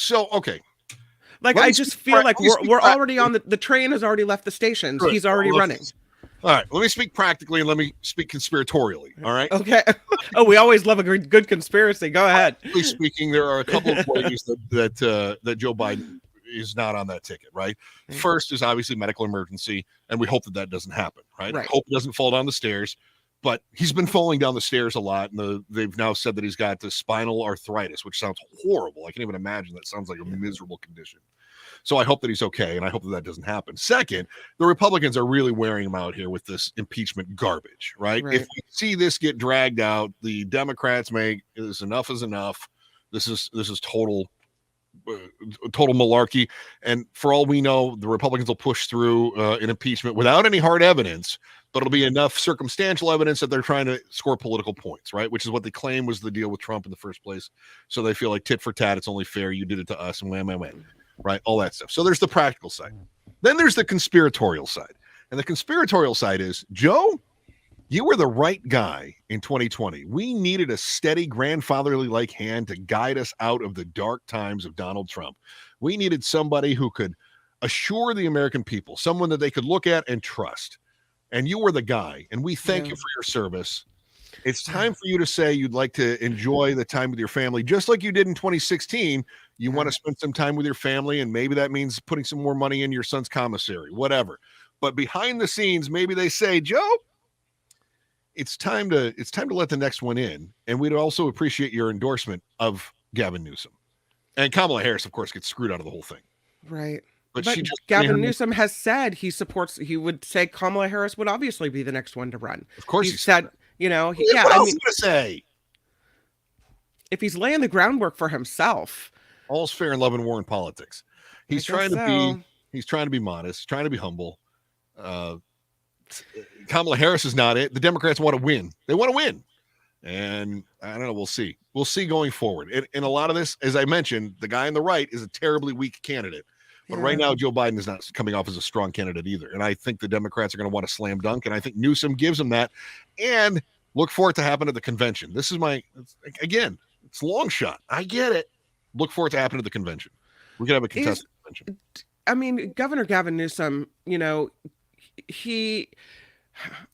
Like, I just feel like we're already on the train has already left the station. So he's already running. All right. Let me speak practically and let me speak conspiratorially. All right. Okay. Oh, we always love a good conspiracy. Go ahead. Practically speaking, there are a couple of ways that Joe Biden is not on that ticket, right? First is obviously medical emergency, and we hope that doesn't happen, right? I hope he doesn't fall down the stairs. But he's been falling down the stairs a lot, and they've now said that he's got the spinal arthritis, which sounds horrible. I can't even imagine. That sounds like a miserable condition. So I hope that he's okay, and I hope that that doesn't happen. Second, the Republicans are really wearing him out here with this impeachment garbage, right? If we see this get dragged out, the Democrats make this enough is enough. This is total malarkey, and for all we know, the Republicans will push through an impeachment without any hard evidence, but it'll be enough circumstantial evidence that they're trying to score political points, right? Which is what they claim was the deal with Trump in the first place. So they feel like tit for tat, it's only fair, you did it to us, and wham, right? All that stuff. So there's the practical side. Then there's the conspiratorial side. And the conspiratorial side is, Joe, you were the right guy in 2020. We needed a steady, grandfatherly-like hand to guide us out of the dark times of Donald Trump. We needed somebody who could assure the American people, someone that they could look at and trust. And you were the guy, and we thank you for your service. It's time for you to say you'd like to enjoy the time with your family, just like you did in 2016. You want to spend some time with your family, and maybe that means putting some more money in your son's commissary, whatever. But behind the scenes, maybe they say, Joe, it's time to let the next one in, and we'd also appreciate your endorsement of Gavin Newsom. And Kamala Harris, of course, gets screwed out of the whole thing. Right. But Gavin Newsom has said he would say Kamala Harris would obviously be the next one to run. Of course he said, what else is he gonna say? If he's laying the groundwork for himself. All's fair in love and war in politics. He's trying to be modest, trying to be humble. Kamala Harris is not it. The Democrats want to win. They want to win. And I don't know. We'll see. We'll see going forward. And a lot of this, as I mentioned, the guy on the right is a terribly weak candidate. But right now, Joe Biden is not coming off as a strong candidate either. And I think the Democrats are going to want a slam dunk. And I think Newsom gives them that. And look for it to happen at the convention. This is it's a long shot. I get it. Look for it to happen at the convention. We could have a contested convention. I mean, Governor Gavin Newsom,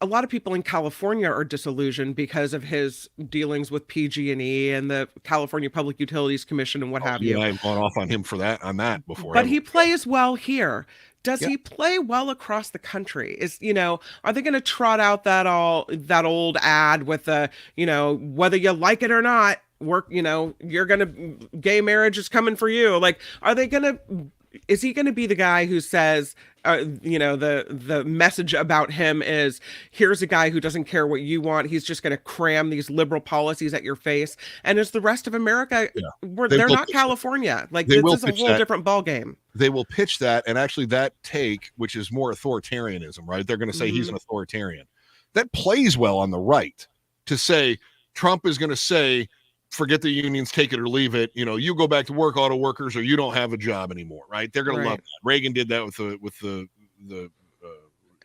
a lot of people in California are disillusioned because of his dealings with PG&E and the California Public Utilities Commission and what have you. I've gone off on him on that before. But he plays well here. Does he play well across the country? Are they going to trot out that old ad with the, whether you like it or not, gay marriage is coming for you. Like, is he going to be the guy who says, the message about him is, here's a guy who doesn't care what you want. He's just going to cram these liberal policies at your face. And as the rest of America, they're not California. Like, this is a whole different ballgame. They will pitch that. And actually that take, which is more authoritarianism, right? They're going to say he's an authoritarian. That plays well on the right to say Trump is going to say, forget the unions, take it or leave it. You go back to work, auto workers, or you don't have a job anymore, right? They're going to love that. Reagan did that with the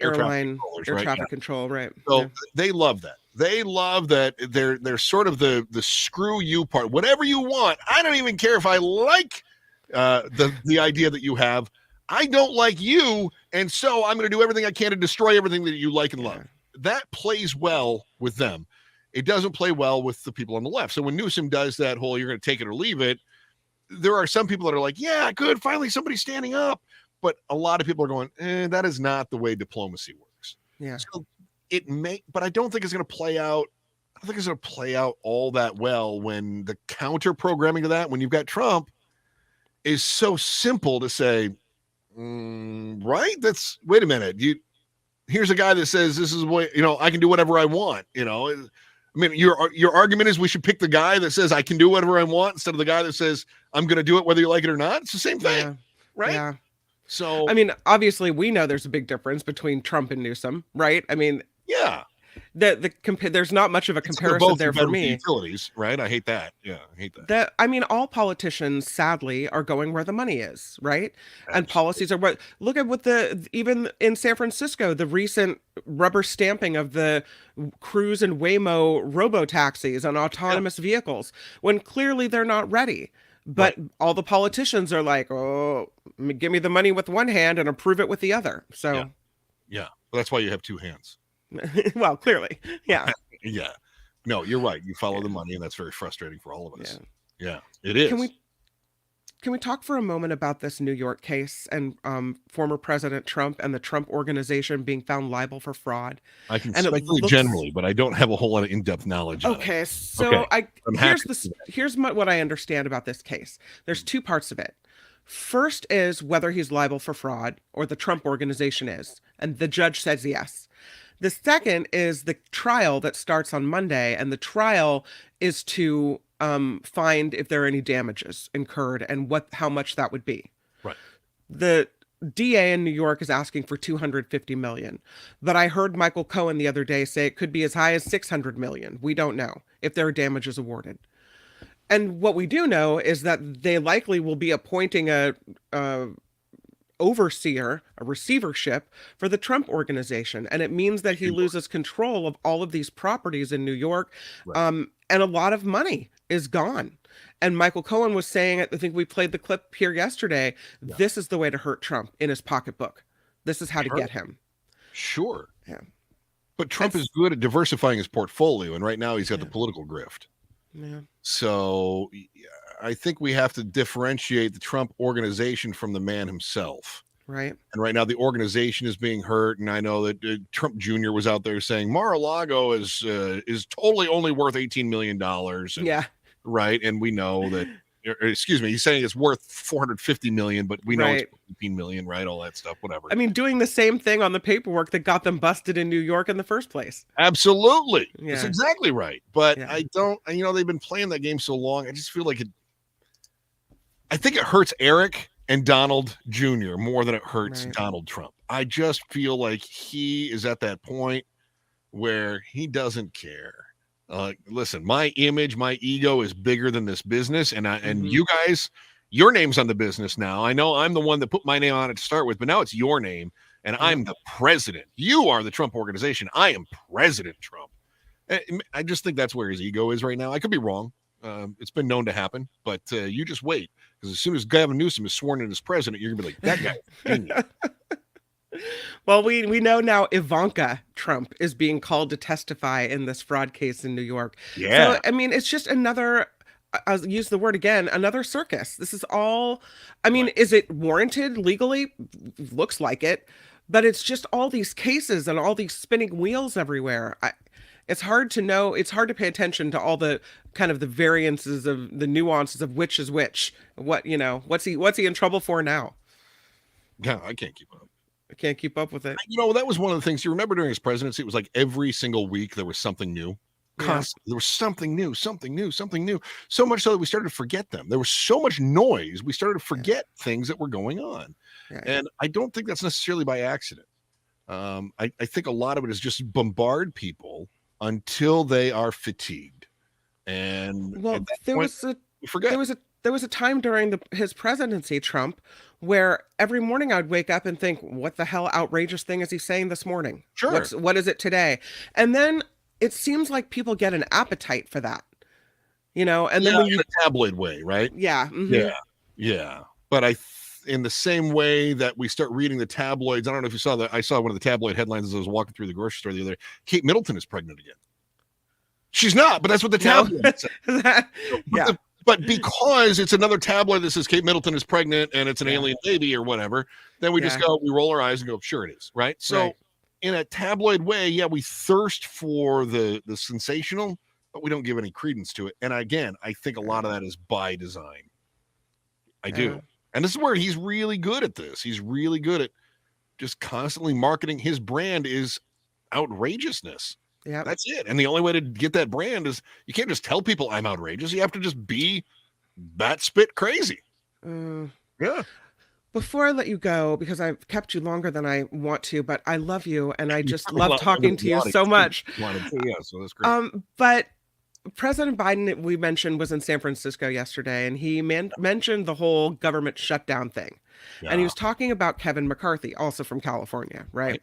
air traffic control, right? So they love that. They love that they're sort of the screw you part. Whatever you want. I don't even care if I like the idea that you have. I don't like you, and so I'm going to do everything I can to destroy everything that you like and love. That plays well with them. It doesn't play well with the people on the left. So when Newsom does that whole, you're going to take it or leave it, there are some people that are like, yeah, good, finally somebody's standing up. But a lot of people are going, that is not the way diplomacy works. Yeah. So but I don't think it's going to play out. I don't think it's going to play out all that well when the counter programming to that, when you've got Trump, is so simple to say, right? Wait a minute. Here's a guy that says this is what, I can do whatever I want, I mean, your argument is we should pick the guy that says I can do whatever I want instead of the guy that says I'm going to do it whether you like it or not. It's the same thing, right? Yeah. So, I mean, obviously, we know there's a big difference between Trump and Newsom, right? I mean, there's not much of a comparison there for me. Utilities, right? I hate that. Yeah, I hate that. I mean, all politicians, sadly, are going where the money is, right? Absolutely. And policies are what. Look at even in San Francisco, the recent rubber stamping of the Cruise and Waymo robo-taxis on autonomous vehicles, when clearly they're not ready. But all the politicians are like, oh, give me the money with one hand and approve it with the other. So, yeah. Well, that's why you have two hands. Well, clearly, yeah. Yeah. No, you're right. You follow the money, and that's very frustrating for all of us. Yeah, it is. Can we talk for a moment about this New York case and former President Trump and the Trump Organization being found liable for fraud? I can speculate generally, but I don't have a whole lot of in-depth knowledge. Okay, so here's what I understand about this case. There's two parts of it. First is whether he's liable for fraud or the Trump organization is. And the judge says yes. The second is the trial that starts on Monday. And the trial is to find if there are any damages incurred and how much that would be. Right. The DA in New York is asking for $250 million. But I heard Michael Cohen the other day say it could be as high as $600 million. We don't know if there are damages awarded. And what we do know is that they likely will be appointing a overseer, a receivership for the Trump organization. And it means that he loses control of all of these properties in New York. Right. And a lot of money is gone. And Michael Cohen was saying, I think we played the clip here yesterday, this is the way to hurt Trump in his pocketbook. This is how to get him. Sure. Yeah. But Trump is good at diversifying his portfolio. And right now he's got the political grift. Yeah. So I think we have to differentiate the Trump organization from the man himself. Right. And right now the organization is being hurt. And I know that Trump Jr. was out there saying Mar-a-Lago is totally only worth $18 million. And, yeah. Right. And we know that, excuse me, he's saying it's worth $450 million, but we know it's $18 million, right? All that stuff, whatever. I mean, doing the same thing on the paperwork that got them busted in New York in the first place. Absolutely. Yeah. That's exactly right. But I don't, they've been playing that game so long. I just feel like I think it hurts Eric and Donald Jr. more than it hurts Donald Trump. I just feel like he is at that point where he doesn't care. Listen, my image, my ego is bigger than this business. And you guys, your name's on the business now. I know I'm the one that put my name on it to start with, but now it's your name and I'm the president. You are the Trump organization. I am President Trump. I just think that's where his ego is right now. I could be wrong. It's been known to happen, but you just wait. Because as soon as Gavin Newsom is sworn in as president, you're going to be like, that guy. Well, we know now Ivanka Trump is being called to testify in this fraud case in New York. Yeah. So, I mean, it's just another, I'll use the word again, another circus. This is all, I mean, is it warranted legally? Looks like it. But it's just all these cases and all these spinning wheels everywhere. It's hard to know. It's hard to pay attention to all the kind of the variances of the nuances of which is which. What's he in trouble for now? Yeah, I can't keep up. I can't keep up with it. That was one of the things you remember during his presidency. It was like every single week there was something new. Constantly. There was something new. So much so that we started to forget them. There was so much noise. We started to forget things that were going on. Yeah. And I don't think that's necessarily by accident. I think a lot of it is just bombard people until they are fatigued. And there was a time during his presidency, Trump, where every morning I'd wake up and think, what the hell outrageous thing is he saying this morning? Sure. What is it today? And then it seems like people get an appetite for that, and then when in a tabloid way, right? Yeah. Mm-hmm. Yeah. But in the same way that we start reading the tabloids, I don't know if you saw that. I saw one of the tabloid headlines as I was walking through the grocery store the other day. Kate Middleton is pregnant again. She's not, but that's what the tabloid said. Yeah. But because it's another tabloid that says Kate Middleton is pregnant and it's an alien baby or whatever, then we just we roll our eyes and go, sure it is, right? So in a tabloid way, we thirst for the sensational, but we don't give any credence to it. And again, I think a lot of that is by design. I do. And this is where he's really good at this. He's really good at just constantly marketing. His brand is outrageousness. Yeah, that's it. And the only way to get that brand is you can't just tell people I'm outrageous. You have to just be bat spit crazy. Yeah. Before I let you go, because I've kept you longer than I want to, but I love you and I just love talking to you so much. Yeah, so that's great. But President Biden, we mentioned, was in San Francisco yesterday, and he mentioned the whole government shutdown thing. Yeah. And he was talking about Kevin McCarthy, also from California, right?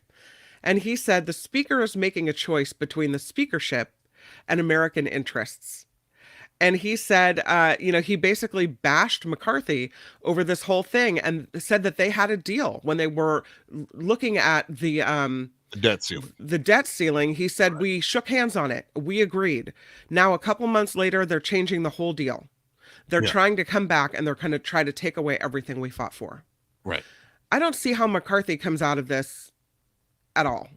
And he said the speaker is making a choice between the speakership and American interests. And he said, he basically bashed McCarthy over this whole thing and said that they had a deal when they were looking at the debt ceiling. The debt ceiling. He said, we shook hands on it. We agreed. Now, a couple months later, they're changing the whole deal. They're trying to come back and they're going to try to take away everything we fought for. Right. I don't see how McCarthy comes out of this at all.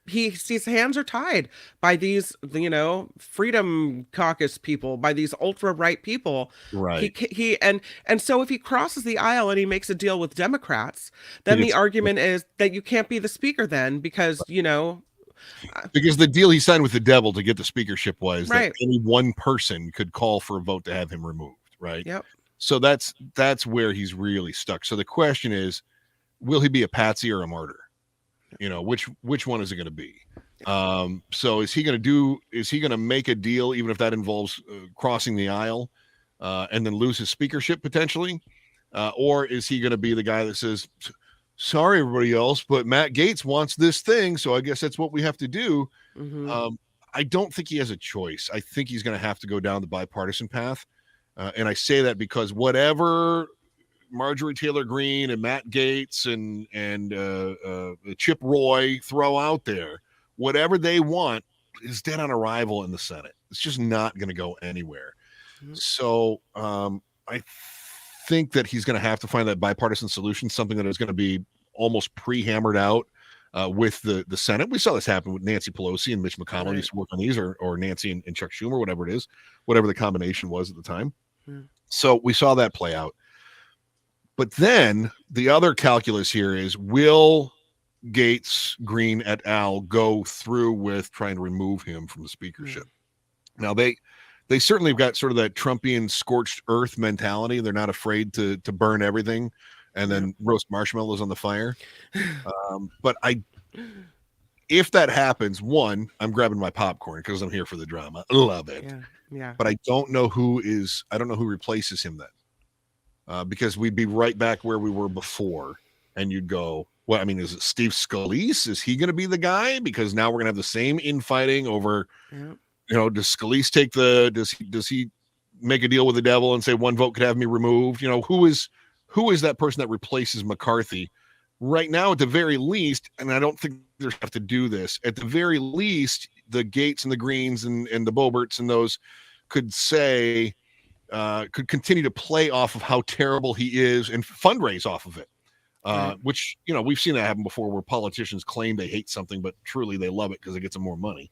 his hands are tied by these, Freedom Caucus people, by these ultra right people. Right. And so if he crosses the aisle and he makes a deal with Democrats, then the argument is that you can't be the speaker then because, because the deal he signed with the devil to get the speakership was right. that any one person could call for a vote to have him removed. Right. Yep. So that's where he's really stuck. So the question is, will he be a patsy or a martyr? Which one is it going to be? So is he going to make a deal, even if that involves crossing the aisle and then lose his speakership potentially? Or is he going to be the guy that says, sorry, everybody else, but Matt Gaetz wants this thing, so I guess that's what we have to do. Mm-hmm. I don't think he has a choice. I think he's going to have to go down the bipartisan path. And I say that because whatever Marjorie Taylor Greene and Matt Gaetz and Chip Roy throw out there, whatever they want is dead on arrival in the Senate. It's just not going to go anywhere. Mm-hmm. So I think that he's going to have to find that bipartisan solution, something that is going to be almost pre-hammered out with the Senate. We saw this happen with Nancy Pelosi and Mitch McConnell used to work on these, or Nancy and Chuck Schumer, whatever it is, whatever the combination was at the time. So we saw that play out. But then the other calculus here is, will Gaetz, Green et al. Go through with trying to remove him from the speakership? Now, they certainly have got sort of that Trumpian scorched earth mentality. They're not afraid to burn everything and then roast marshmallows on the fire. But if that happens, one, I'm grabbing my popcorn because I'm here for the drama. I love it. Yeah. But I don't know who replaces him then. Because we'd be right back where we were before. And you'd go, well, I mean, is it Steve Scalise? Is he going to be the guy? Because now we're going to have the same infighting over, does Scalise take does he make a deal with the devil and say one vote could have me removed? Who is that person that replaces McCarthy? Right now, at the very least, and I don't think they have to do this, at the very least, the Gaetz and the Greens and the Boeberts and those could say, could continue to play off of how terrible he is and fundraise off of it. Which, we've seen that happen before where politicians claim they hate something, but truly they love it because it gets them more money.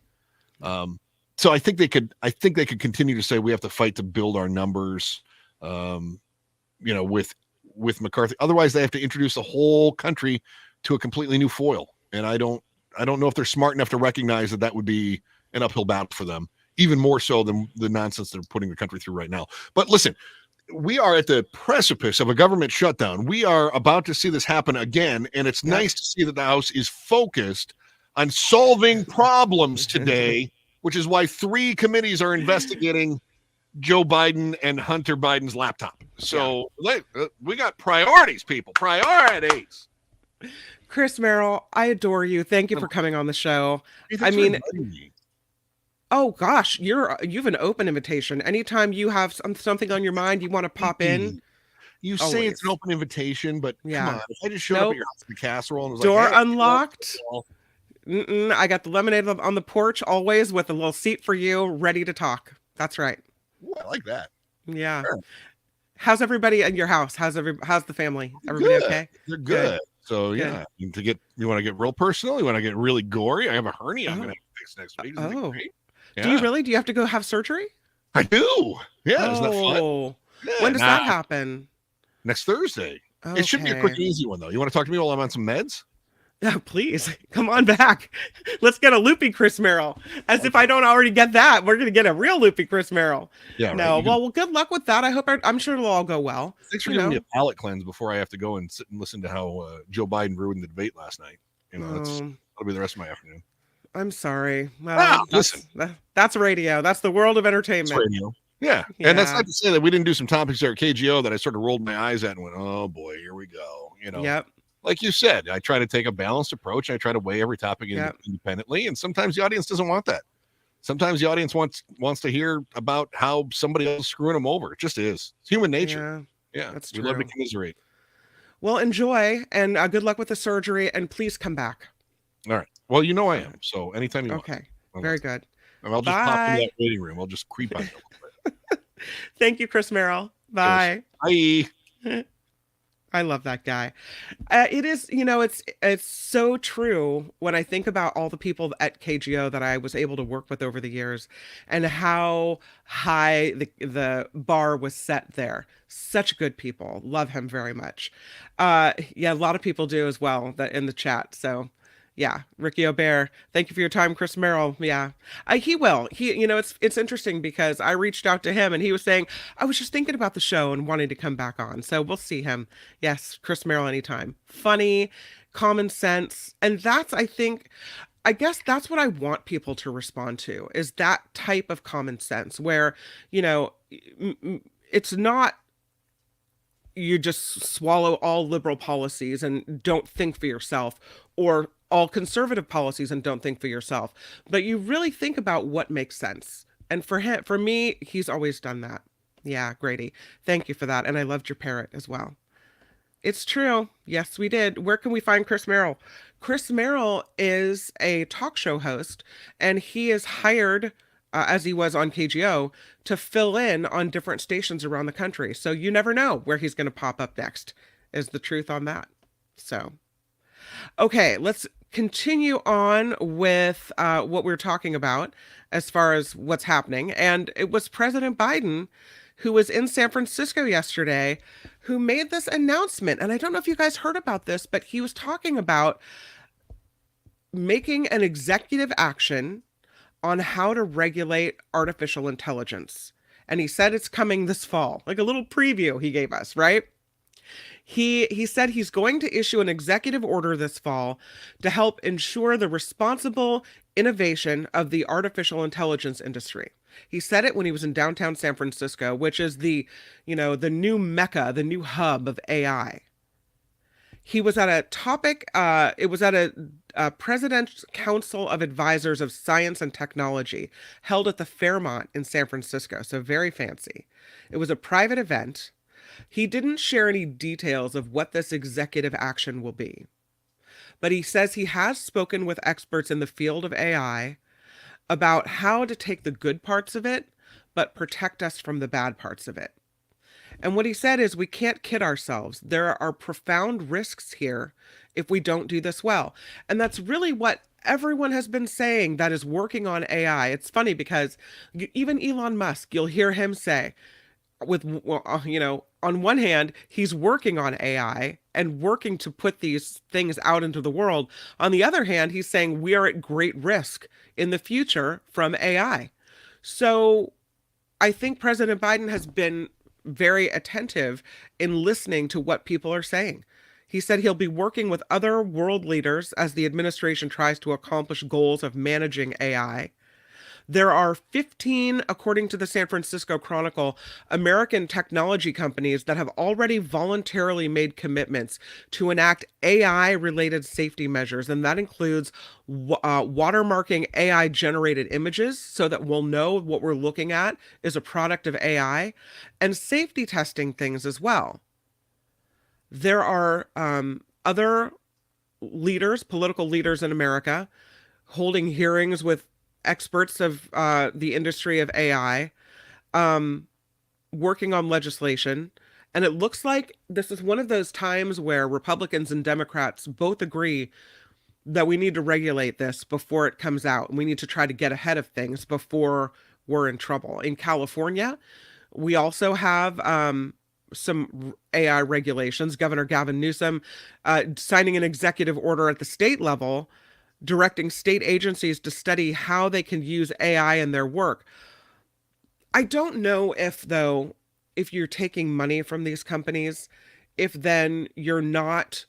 So I think they could continue to say we have to fight to build our numbers, with McCarthy. Otherwise they have to introduce the whole country to a completely new foil. And I don't know if they're smart enough to recognize that would be an uphill battle for them, even more so than the nonsense they're putting the country through right now. But listen, we are at the precipice of a government shutdown. We are about to see this happen again, and it's nice to see that the House is focused on solving problems today, which is why 3 committees are investigating Joe Biden and Hunter Biden's laptop. So we got priorities, people. Priorities. Chris Merrill, I adore you. Thank you for coming on the show. I mean, oh gosh, you've an open invitation. Anytime you have something on your mind, you want to pop in. You say it's an open invitation, but come on. If I just showed up at your house with a casserole and was door like, hey, unlocked. I got the lemonade on the porch always with a little seat for you, ready to talk. That's right. Ooh, I like that. Yeah. Sure. How's everybody in your house? How's the family? Everybody good. Okay? They're good. So yeah, you want to get real personal? You want to get really gory? I have a hernia I'm going to fix next week. Yeah. Do you really? Do you have to go have surgery? I do. Yeah. Isn't that fun? Yeah, when does that happen? Next Thursday. Okay. It should be a quick, easy one though. You want to talk to me while I'm on some meds? Yeah, please come on back. Let's get a loopy Chris Merrill. As if I don't already get that, we're gonna get a real loopy Chris Merrill. Yeah. No. Right. Well, good luck with that. I'm sure it'll all go well. Thanks for giving me a palate cleanse before I have to go and sit and listen to how Joe Biden ruined the debate last night. That'll be the rest of my afternoon. I'm sorry. Well, listen, that's radio. That's the world of entertainment. That's radio. Yeah. And that's not to say that we didn't do some topics there at KGO that I sort of rolled my eyes at and went, oh boy, here we go. Yep. Like you said, I try to take a balanced approach. I try to weigh every topic independently. And sometimes the audience doesn't want that. Sometimes the audience wants to hear about how somebody else is screwing them over. It just is. It's human nature. Yeah. That's true. We love to commiserate. Well, enjoy and good luck with the surgery. And please come back. All right. Well, I am. So anytime you want. Okay. Very good. I'll just pop into that waiting room. I'll just creep on you. Thank you, Chris Merrill. Bye. Cheers. Bye. I love that guy. It is, it's so true when I think about all the people at KGO that I was able to work with over the years and how high the bar was set there. Such good people. Love him very much. Yeah, a lot of people do as well that in the chat. So yeah, Ricky O'Bear, thank you for your time, Chris Merrill. Yeah, he will. It's interesting because I reached out to him and he was saying, I was just thinking about the show and wanting to come back on. So we'll see him. Yes, Chris Merrill anytime. Funny, common sense. And I guess that's what I want people to respond to is that type of common sense where, it's not you just swallow all liberal policies and don't think for yourself, or all conservative policies and don't think for yourself, but you really think about what makes sense. And for me, he's always done that. Yeah, Grady, thank you for that. And I loved your parrot as well. It's true. Yes, we did. Where can we find Chris Merrill? Chris Merrill is a talk show host, and he is hired, as he was on KGO, to fill in on different stations around the country. So you never know where he's going to pop up next, is the truth on that. So, okay, let's continue on with what we're talking about as far as what's happening. And it was President Biden, who was in San Francisco yesterday, who made this announcement. And I don't know if you guys heard about this, but he was talking about making an executive action on how to regulate artificial intelligence. And he said it's coming this fall, like a little preview he gave us, right? He said he's going to issue an executive order this fall to help ensure the responsible innovation of the artificial intelligence industry. He said it when he was in downtown San Francisco, which is the new mecca, the new hub of AI. He was at a topic, it was at a President's Council of Advisors of Science and Technology held at the Fairmont in San Francisco, so very fancy. It was a private event. He didn't share any details of what this executive action will be, but he says he has spoken with experts in the field of AI about how to take the good parts of it, but protect us from the bad parts of it. And what he said is we can't kid ourselves. There are profound risks here if we don't do this well. And that's really what everyone has been saying that is working on AI. It's funny because even Elon Musk, you'll hear him say, on one hand, he's working on AI and working to put these things out into the world. On the other hand, he's saying we are at great risk in the future from AI. So I think President Biden has been very attentive in listening to what people are saying. He said he'll be working with other world leaders as the administration tries to accomplish goals of managing AI. There are 15, according to the San Francisco Chronicle, American technology companies that have already voluntarily made commitments to enact AI-related safety measures, and that includes watermarking AI-generated images so that we'll know what we're looking at is a product of AI, and safety testing things as well. There are other leaders, political leaders in America, holding hearings with experts of the industry of AI, working on legislation. And it looks like this is one of those times where Republicans and Democrats both agree that we need to regulate this before it comes out. And we need to try to get ahead of things before we're in trouble. In California, we also have some AI regulations. Governor Gavin Newsom signing an executive order at the state level directing state agencies to study how they can use AI in their work. I don't know if you're taking money from these companies, if then you're not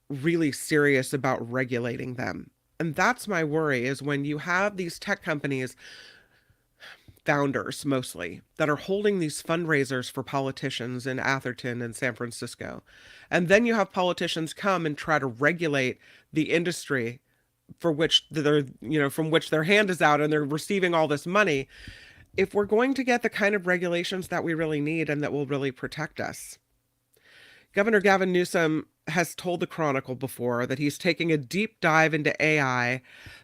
really serious about regulating them. And that's my worry, is when you have these tech companies, founders mostly, that are holding these fundraisers for politicians in Atherton and San Francisco. And then you have politicians come and try to regulate the industry for which they're, from which their hand is out and they're receiving all this money. If we're going to get the kind of regulations that we really need and that will really protect us. Governor Gavin Newsom has told the Chronicle before that he's taking a deep dive into AI,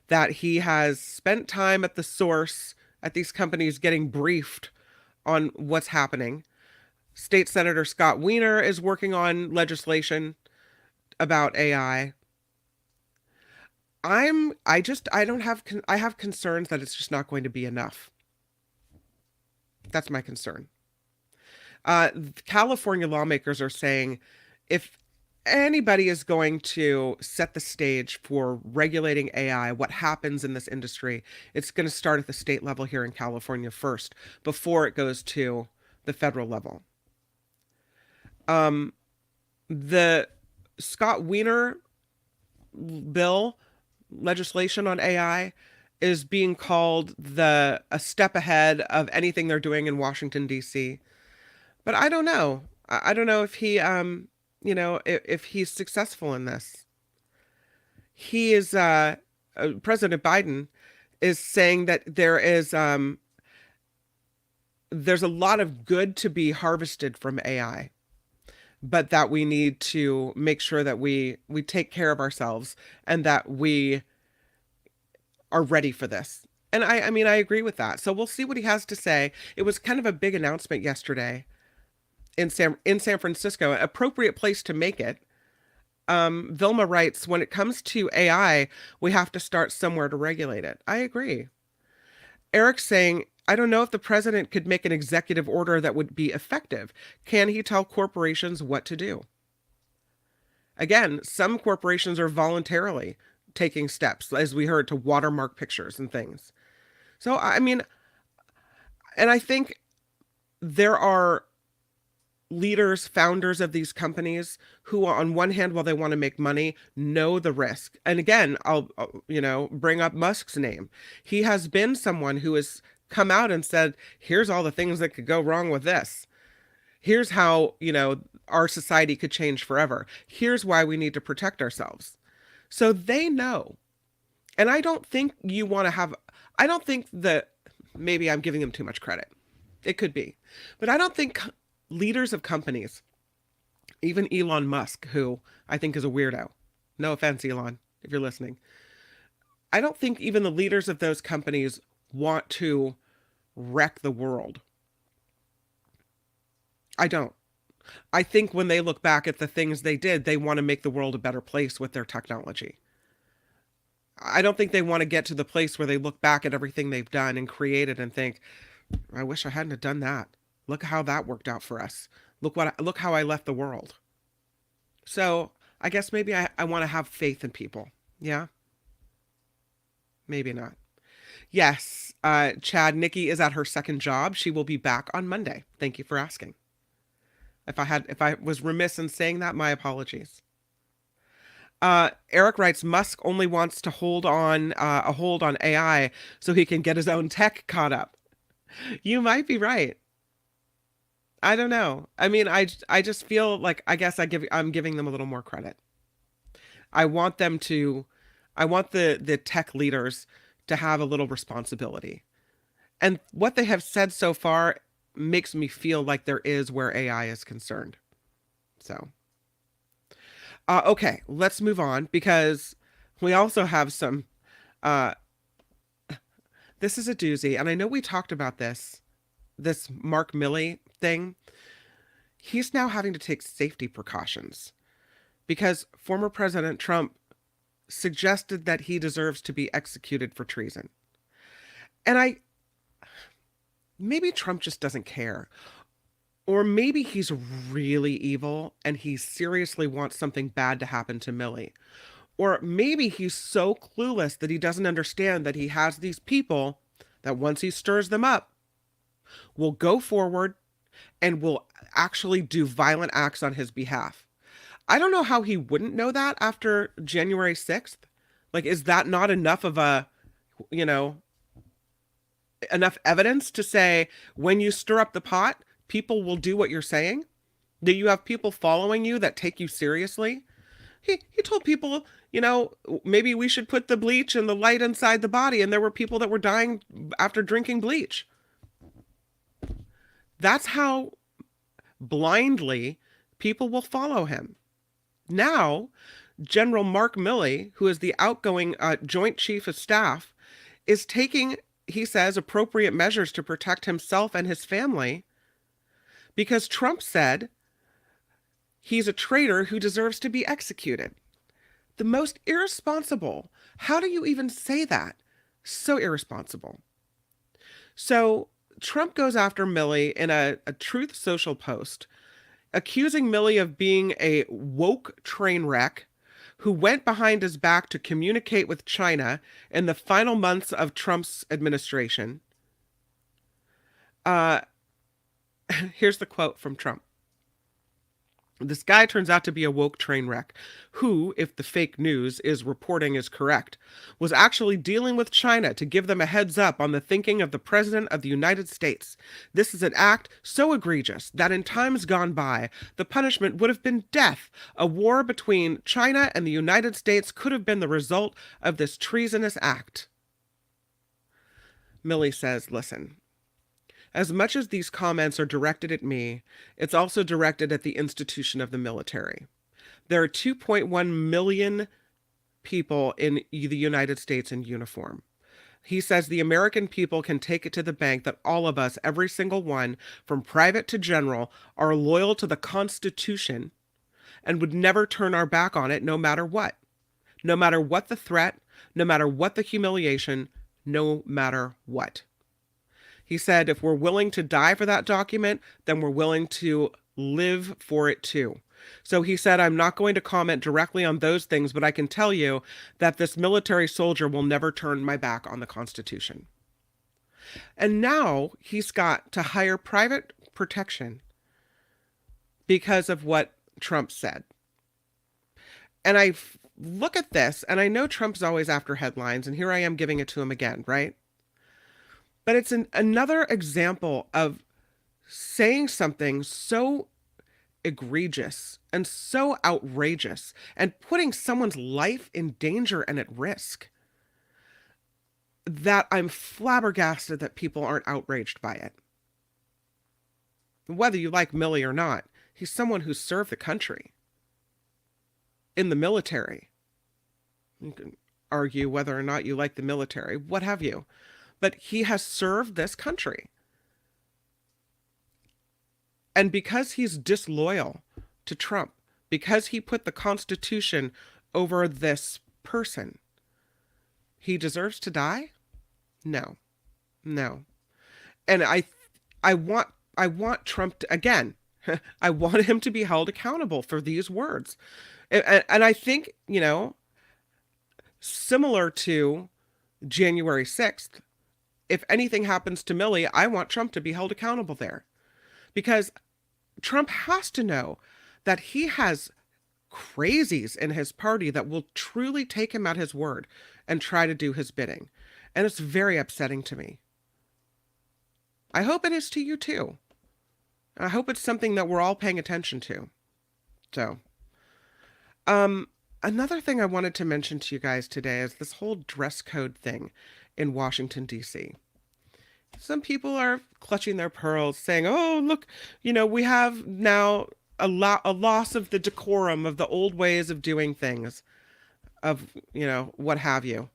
that he has spent time at the source at these companies getting briefed on what's happening. State Senator Scott Wiener is working on legislation about AI. I have concerns that it's just not going to be enough. That's my concern. California lawmakers are saying if anybody is going to set the stage for regulating AI, what happens in this industry, it's going to start at the state level here in California first, before it goes to the federal level. The Scott Wiener bill, legislation on AI, is being called a step ahead of anything they're doing in Washington, D.C. But I don't know. I don't know if he, if he's successful in this. He is, President Biden is saying that there's a lot of good to be harvested from AI, but that we need to make sure that we take care of ourselves and that we are ready for this. And I mean, I agree with that. So we'll see what he has to say. It was kind of a big announcement yesterday in San Francisco, an appropriate place to make it. Vilma writes, when it comes to AI, we have to start somewhere to regulate it. I agree. Eric's saying, I don't know if the president could make an executive order that would be effective. Can he tell corporations what to do? Again, some corporations are voluntarily taking steps, as we heard, to watermark pictures and things. So, I mean, and I think there are leaders, founders of these companies who, on one hand, while they want to make money, know the risk. And again, I'll bring up Musk's name. He has been someone who has come out and said, here's all the things that could go wrong with this. Here's how, our society could change forever. Here's why we need to protect ourselves. So they know. And I don't think I don't think that maybe I'm giving them too much credit. It could be. But I don't think leaders of companies, even Elon Musk, who I think is a weirdo. No offense, Elon, if you're listening. I don't think even the leaders of those companies want to wreck the world. I don't. I think when they look back at the things they did, they want to make the world a better place with their technology. I don't think they want to get to the place where they look back at everything they've done and created and think, I wish I hadn't have done that. Look how that worked out for us. Look how I left the world. So I guess maybe I want to have faith in people. Yeah? Maybe not. Yes, Chad, Nikki is at her second job. She will be back on Monday. Thank you for asking. If I was remiss in saying that, my apologies. Eric writes, Musk only wants to hold on AI so he can get his own tech caught up. You might be right. I don't know. I mean, I just feel like, I guess I'm giving them a little more credit. I want the tech leaders to have a little responsibility. And what they have said so far makes me feel like there is where AI is concerned. So, okay, let's move on, because we also have some, this is a doozy. And I know we talked about this Mark Milley thing. He's now having to take safety precautions because former President Trump suggested that he deserves to be executed for treason. And maybe Trump just doesn't care. Or maybe he's really evil and he seriously wants something bad to happen to Milley. Or maybe he's so clueless that he doesn't understand that he has these people that once he stirs them up, will go forward and will actually do violent acts on his behalf. I don't know how he wouldn't know that after January 6th. Like, is that not enough of enough evidence to say when you stir up the pot, people will do what you're saying? Do you have people following you that take you seriously? He told people, maybe we should put the bleach and the light inside the body, and there were people that were dying after drinking bleach. That's how blindly people will follow him. Now, General Mark Milley, who is the outgoing Joint Chief of Staff, is taking, he says, appropriate measures to protect himself and his family. because Trump said he's a traitor who deserves to be executed. The most irresponsible. How do you even say that? So irresponsible. So Trump goes after Milley in a Truth Social post, accusing Milley of being a woke train wreck who went behind his back to communicate with China in the final months of Trump's administration. Here's the quote from Trump. This guy turns out to be a woke train wreck who, if the fake news is reporting is correct, was actually dealing with China to give them a heads up on the thinking of the President of the United States. This is an act so egregious that in times gone by, the punishment would have been death. A war between China and the United States could have been the result of this treasonous act. Milley says, listen, as much as these comments are directed at me, it's also directed at the institution of the military. There are 2.1 million people in the United States in uniform. He says the American people can take it to the bank that all of us, every single one, from private to general, are loyal to the Constitution and would never turn our back on it no matter what. No matter what the threat, no matter what the humiliation, no matter what. He said, if we're willing to die for that document, then we're willing to live for it too. So he said, I'm not going to comment directly on those things, but I can tell you that this military soldier will never turn my back on the Constitution. And now he's got to hire private protection because of what Trump said. And I look at this, and I know Trump's always after headlines, and here I am giving it to him again, right? But it's another example of saying something so egregious and so outrageous and putting someone's life in danger and at risk that I'm flabbergasted that people aren't outraged by it. Whether you like Milley or not, he's someone who served the country in the military. You can argue whether or not you like the military, what have you. But he has served this country. And because he's disloyal to Trump, because he put the Constitution over this person, he deserves to die? No. And I want Trump to, again, I want him to be held accountable for these words. And I think, similar to January 6th, if anything happens to Milley, I want Trump to be held accountable there. Because Trump has to know that he has crazies in his party that will truly take him at his word and try to do his bidding. And it's very upsetting to me. I hope it is to you too. I hope it's something that we're all paying attention to. So, another thing I wanted to mention to you guys today is this whole dress code thing in Washington, D.C. Some people are clutching their pearls saying, oh, look, we have now a loss of the decorum of the old ways of doing things, of, what have you.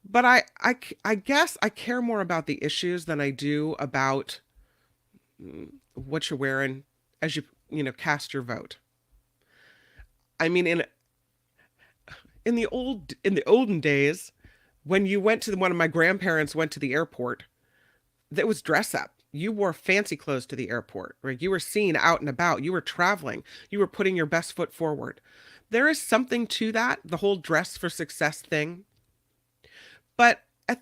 But I guess I care more about the issues than I do about what you're wearing as you, cast your vote. I mean, in the olden days, when you went to one of my grandparents went to the airport, that was dress up. You wore fancy clothes to the airport, right? You were seen out and about. You were traveling. You were putting your best foot forward. There is something to that, the whole dress for success thing. But a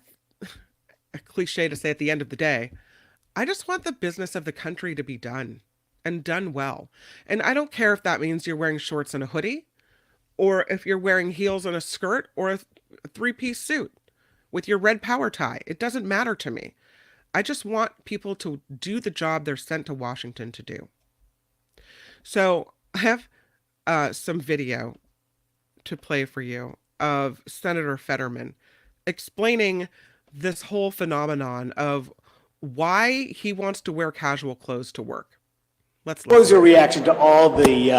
cliche to say at the end of the day, I just want the business of the country to be done and done well. And I don't care if that means you're wearing shorts and a hoodie, or if you're wearing heels and a skirt, or a three-piece suit with your red power tie. It doesn't matter to me. I just want people to do the job they're sent to Washington to do. So I have some video to play for you of Senator Fetterman explaining this whole phenomenon of why he wants to wear casual clothes to work. Let's listen. What was your reaction to all the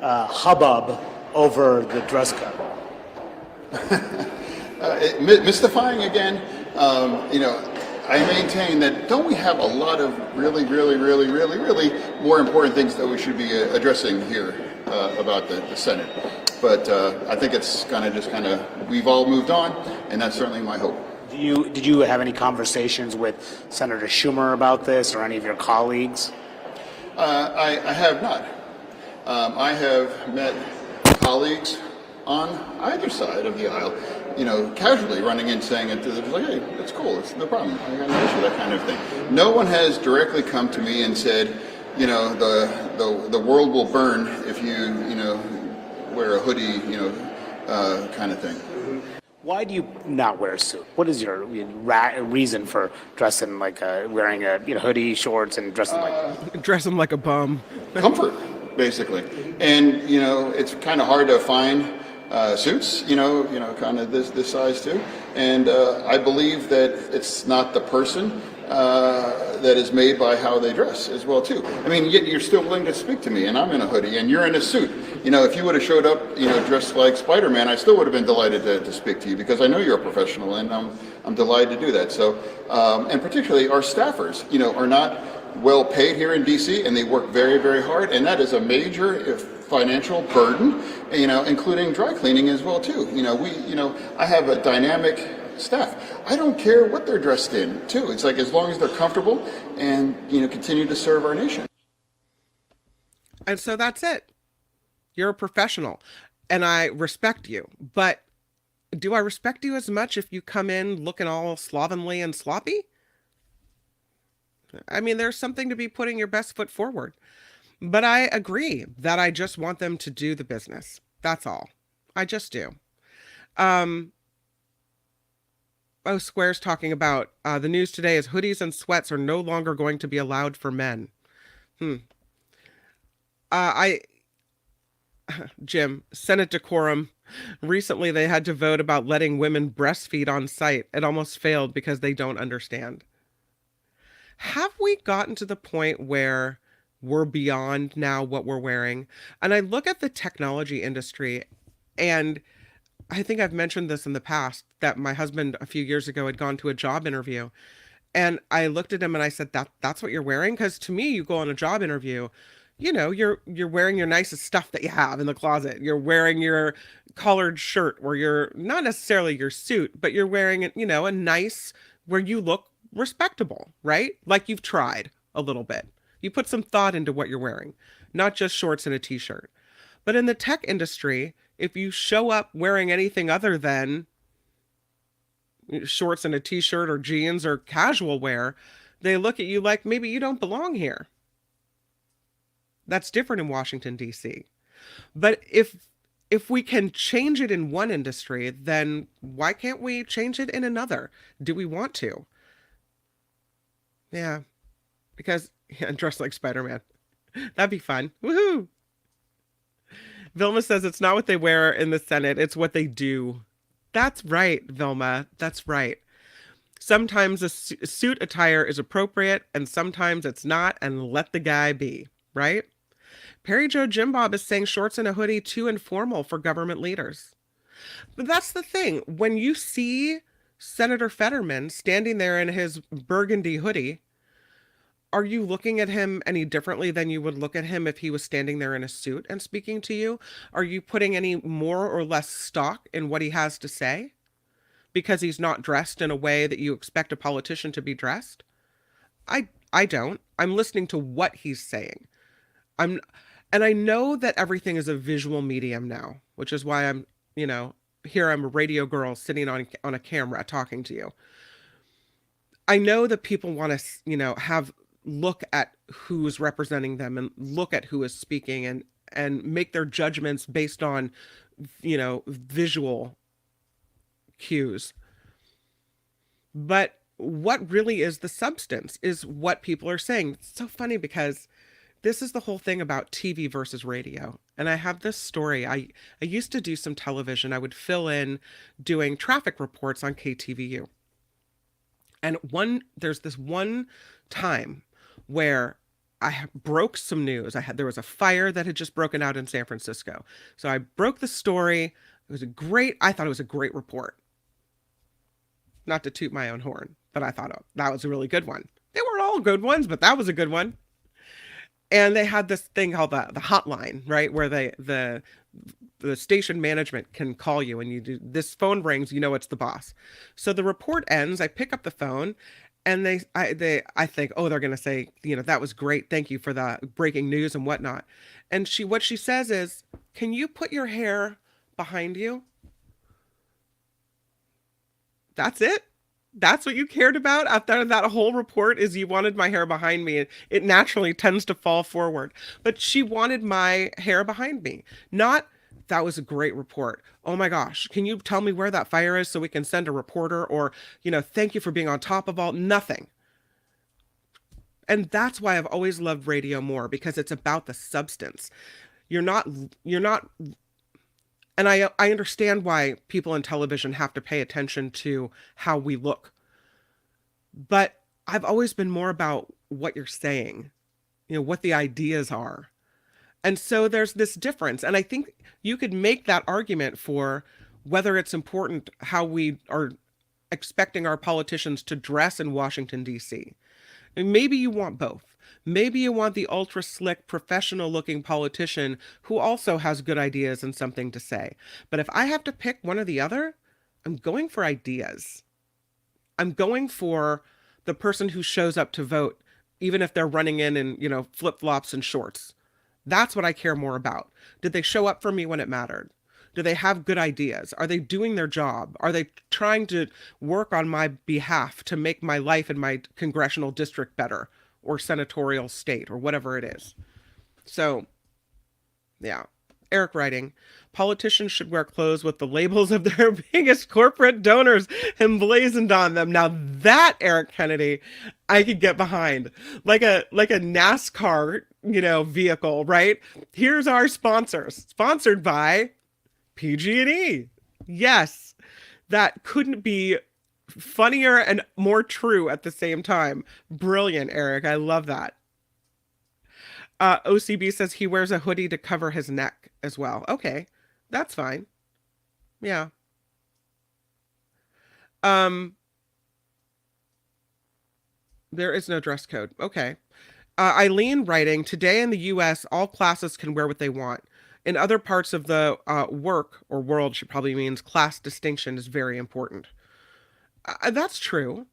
hubbub over the dress code? Mystifying again. I maintain that don't we have a lot of really more important things that we should be addressing here about the Senate. But I think it's we've all moved on, and that's certainly my hope. Did you have any conversations with Senator Schumer about this or any of your colleagues? I have not. I have met colleagues on either side of the aisle, casually running in saying it, like, hey, it's cool, it's no problem, I got no issue, that kind of thing. No one has directly come to me and said, the world will burn if you, wear a hoodie, kind of thing. Why do you not wear a suit? What is your reason for dressing like wearing a hoodie, shorts, and dressing like a bum? Comfort, basically. And it's kind of hard to find suits, kind of this size too. And I believe that it's not the person that is made by how they dress as well too. I mean, yet you're still willing to speak to me, and I'm in a hoodie, and you're in a suit. If you would have showed up, dressed like Spider-Man, I still would have been delighted to speak to you because I know you're a professional, and I'm delighted to do that. So, and particularly our staffers, are not well paid here in DC, and they work very hard, and that is a major financial burden, including dry cleaning as well too. I have a dynamic staff. I don't care what they're dressed in too. It's like as long as they're comfortable and continue to serve our nation. And so that's it. You're a professional, and I respect you. But do I respect you as much if you come in looking all slovenly and sloppy? I mean, there's something to be putting your best foot forward. But I agree that I just want them to do the business. That's all. I just do. Square's talking about the news today is hoodies and sweats are no longer going to be allowed for men. Jim, Senate decorum. Recently, they had to vote about letting women breastfeed on site. It almost failed because they don't understand. Have we gotten to the point where we're beyond now what we're wearing? And I look at the technology industry, and I think I've mentioned this in the past, that my husband a few years ago had gone to a job interview, and I looked at him and I said, that's what you're wearing? Because to me, you go on a job interview, you're wearing your nicest stuff that you have in the closet. You're wearing your collared shirt, or you're not necessarily your suit, but you're wearing, a nice, where you look respectable, right? Like you've tried a little bit. You put some thought into what you're wearing, not just shorts and a t-shirt. But in the tech industry, if you show up wearing anything other than shorts and a t-shirt or jeans or casual wear, they look at you like maybe you don't belong here. That's different in Washington, D.C. But if we can change it in one industry, then why can't we change it in another? Do we want to? Yeah, because dressed like Spider-Man. That'd be fun. Woohoo! Vilma says it's not what they wear in the Senate, it's what they do. That's right, Vilma. That's right. Sometimes a suit attire is appropriate, and sometimes it's not, and let the guy be, right? Perry Joe Jim Bob is saying shorts and a hoodie too informal for government leaders. But that's the thing. When you see Senator Fetterman standing there in his burgundy hoodie, are you looking at him any differently than you would look at him if he was standing there in a suit and speaking to you? Are you putting any more or less stock in what he has to say because he's not dressed in a way that you expect a politician to be dressed? I don't. I'm listening to what he's saying. And I know that everything is a visual medium now, which is why I'm, here I'm a radio girl sitting on a camera talking to you. I know that people want to, look at who's representing them and look at who is speaking and make their judgments based on, visual cues. But what really is the substance is what people are saying. It's so funny because this is the whole thing about TV versus radio. And I have this story. I used to do some television. I would fill in doing traffic reports on KTVU. And there's this one time where I broke some news. There was a fire that had just broken out in San Francisco. So I broke the story. I thought it was a great report. Not to toot my own horn, but I thought, oh, that was a really good one. They weren't all good ones, but that was a good one. And they had this thing called the hotline, right? Where the station management can call you and you do this phone rings, you know, it's the boss. So the report ends, I pick up the phone and I think, oh, they're going to say, you know, that was great. Thank you for the breaking news and whatnot. And what she says is, can you put your hair behind you? That's it. That's what you cared about after that whole report is you wanted my hair behind me. It naturally tends to fall forward. But she wanted my hair behind me. Not, that was a great report. Oh my gosh, can you tell me where that fire is so we can send a reporter? Or, you know, thank you for being on top of all, nothing. And that's why I've always loved radio more, because it's about the substance. You're not, and I understand why people in television have to pay attention to how we look. But I've always been more about what you're saying, you know, what the ideas are. And so there's this difference. And I think you could make that argument for whether it's important how we are expecting our politicians to dress in Washington, D.C. And maybe you want both. Maybe you want the ultra slick, professional looking politician who also has good ideas and something to say. But if I have to pick one or the other, I'm going for ideas. I'm going for the person who shows up to vote, even if they're running in, you know, flip-flops and shorts. That's what I care more about. Did they show up for me when it mattered? Do they have good ideas? Are they doing their job? Are they trying to work on my behalf to make my life in my congressional district better? Or senatorial state, or whatever it is. So, yeah. Eric writing, politicians should wear clothes with the labels of their biggest corporate donors emblazoned on them. Now that, Eric Kennedy, I could get behind. Like a NASCAR, you know, vehicle, right? Here's our sponsors. Sponsored by PG&E. Yes, that couldn't be funnier and more true at the same time. Brilliant, Eric. I love that. OCB says he wears a hoodie to cover his neck as well. Okay, that's fine. Yeah. There is no dress code. Okay. Eileen writing, today in the U.S., all classes can wear what they want. In other parts of the work or world, she probably means class distinction is very important. That's true.